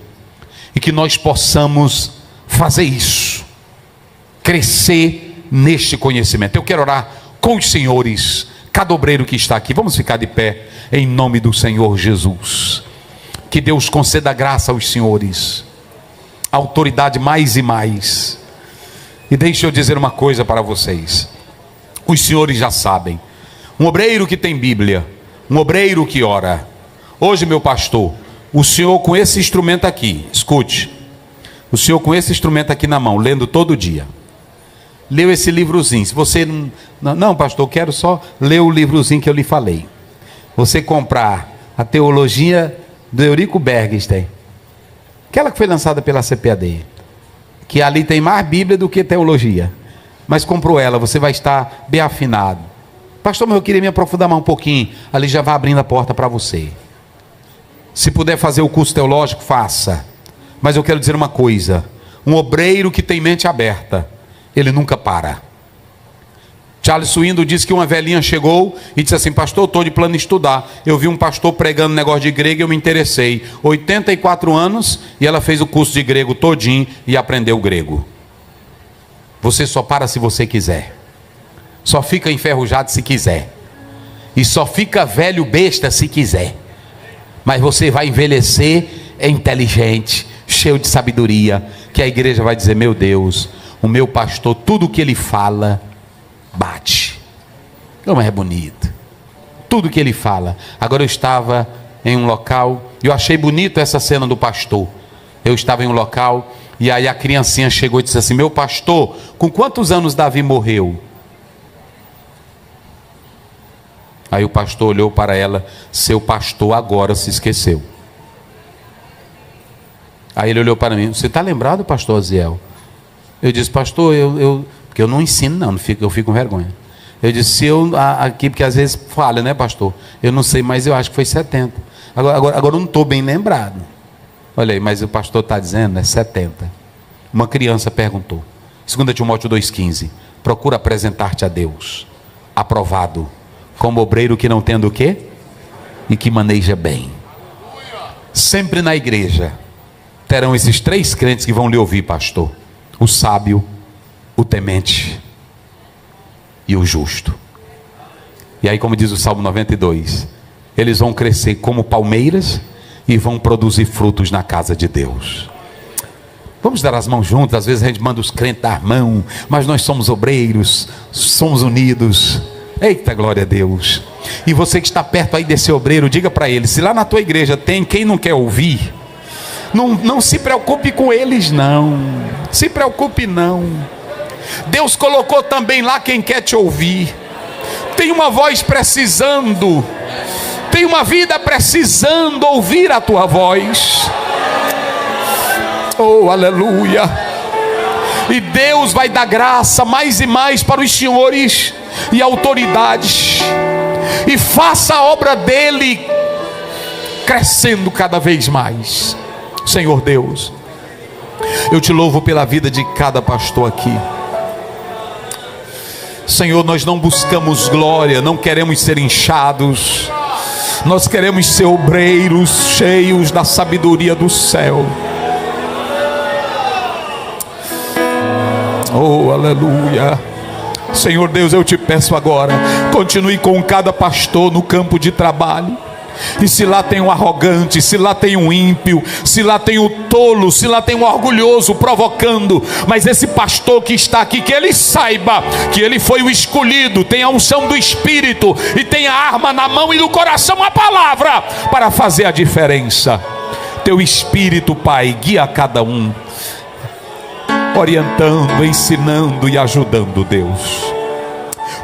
e que nós possamos fazer isso, crescer neste conhecimento. Eu quero orar com os senhores, cada obreiro que está aqui. Vamos ficar de pé em nome do Senhor Jesus. Que Deus conceda graça aos senhores, autoridade mais e mais. E deixe eu dizer uma coisa para vocês. Os senhores já sabem, um obreiro que tem Bíblia, um obreiro que ora. Hoje, meu pastor, o senhor com esse instrumento aqui, escute, o senhor com esse instrumento aqui na mão, lendo todo dia, leu esse livrozinho. Se você não, pastor, eu quero só ler o livrozinho que eu lhe falei. Você comprar a teologia do Eurico Bergstein, aquela que foi lançada pela CPAD, que ali tem mais Bíblia do que teologia, mas comprou ela, você vai estar bem afinado. Pastor, mas eu queria me aprofundar mais um pouquinho. Ali já vai abrindo a porta para você. Se puder fazer o curso teológico, faça. Mas eu quero dizer uma coisa: um obreiro que tem mente aberta, ele nunca para. Charles Swindoll disse que uma velhinha chegou e disse assim: pastor, eu estou de plano de estudar. Eu vi um pastor pregando negócio de grego e eu me interessei. 84 anos e ela fez o curso de grego todinho e aprendeu grego. Você só para se você quiser. Só fica enferrujado se quiser. E só fica velho besta se quiser. Mas você vai envelhecer inteligente, cheio de sabedoria, que a igreja vai dizer: meu Deus, o meu pastor, tudo que ele fala bate. Como é bonito tudo que ele fala. Agora eu estava em um local, eu achei bonito essa cena do pastor. Eu estava em um local e aí a criancinha chegou e disse assim: meu pastor, com quantos anos Davi morreu? Aí o pastor olhou para ela: seu pastor agora se esqueceu. Aí ele olhou para mim: você está lembrado, pastor Aziel? Eu disse: pastor, porque eu não ensino não, eu fico com vergonha. Eu disse: aqui, porque às vezes falha, né, pastor? Eu não sei, mas eu acho que foi 70. Agora eu não estou bem lembrado. Olha aí, mas o pastor está dizendo, é 70. Uma criança perguntou. 2 Timóteo 2,15. Procura apresentar-te a Deus, aprovado, como obreiro que não tendo o quê? E que maneja bem. Sempre na igreja terão esses 3 crentes que vão lhe ouvir, pastor: o sábio, o temente e o justo. E aí, como diz o Salmo 92, eles vão crescer como palmeiras e vão produzir frutos na casa de Deus. Vamos dar as mãos juntos. Às vezes a gente manda os crentes dar mão, mas nós somos obreiros, somos unidos. Eita, glória a Deus. E você que está perto aí desse obreiro, diga para ele: se lá na tua igreja tem quem não quer ouvir, não se preocupe com eles, não. Se preocupe não. Deus colocou também lá quem quer te ouvir. Tem uma voz precisando, tem uma vida precisando ouvir a tua voz. Oh, aleluia. E Deus vai dar graça mais e mais para os senhores e autoridades, e faça a obra dele crescendo cada vez mais. Senhor Deus, eu te louvo pela vida de cada pastor aqui. Senhor, nós não buscamos glória, não queremos ser inchados, nós queremos ser obreiros cheios da sabedoria do céu. Oh, aleluia. Senhor Deus, eu te peço agora, continue com cada pastor no campo de trabalho. E se lá tem um arrogante, se lá tem um ímpio, se lá tem o tolo, se lá tem um orgulhoso provocando, mas esse pastor que está aqui, que ele saiba que ele foi o escolhido, tem a unção do Espírito e tem a arma na mão e no coração, a palavra, para fazer a diferença. Teu Espírito, Pai, guia cada um, orientando, ensinando e ajudando, Deus.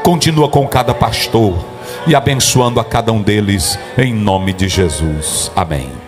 Continua com cada pastor e abençoando a cada um deles, em nome de Jesus. Amém.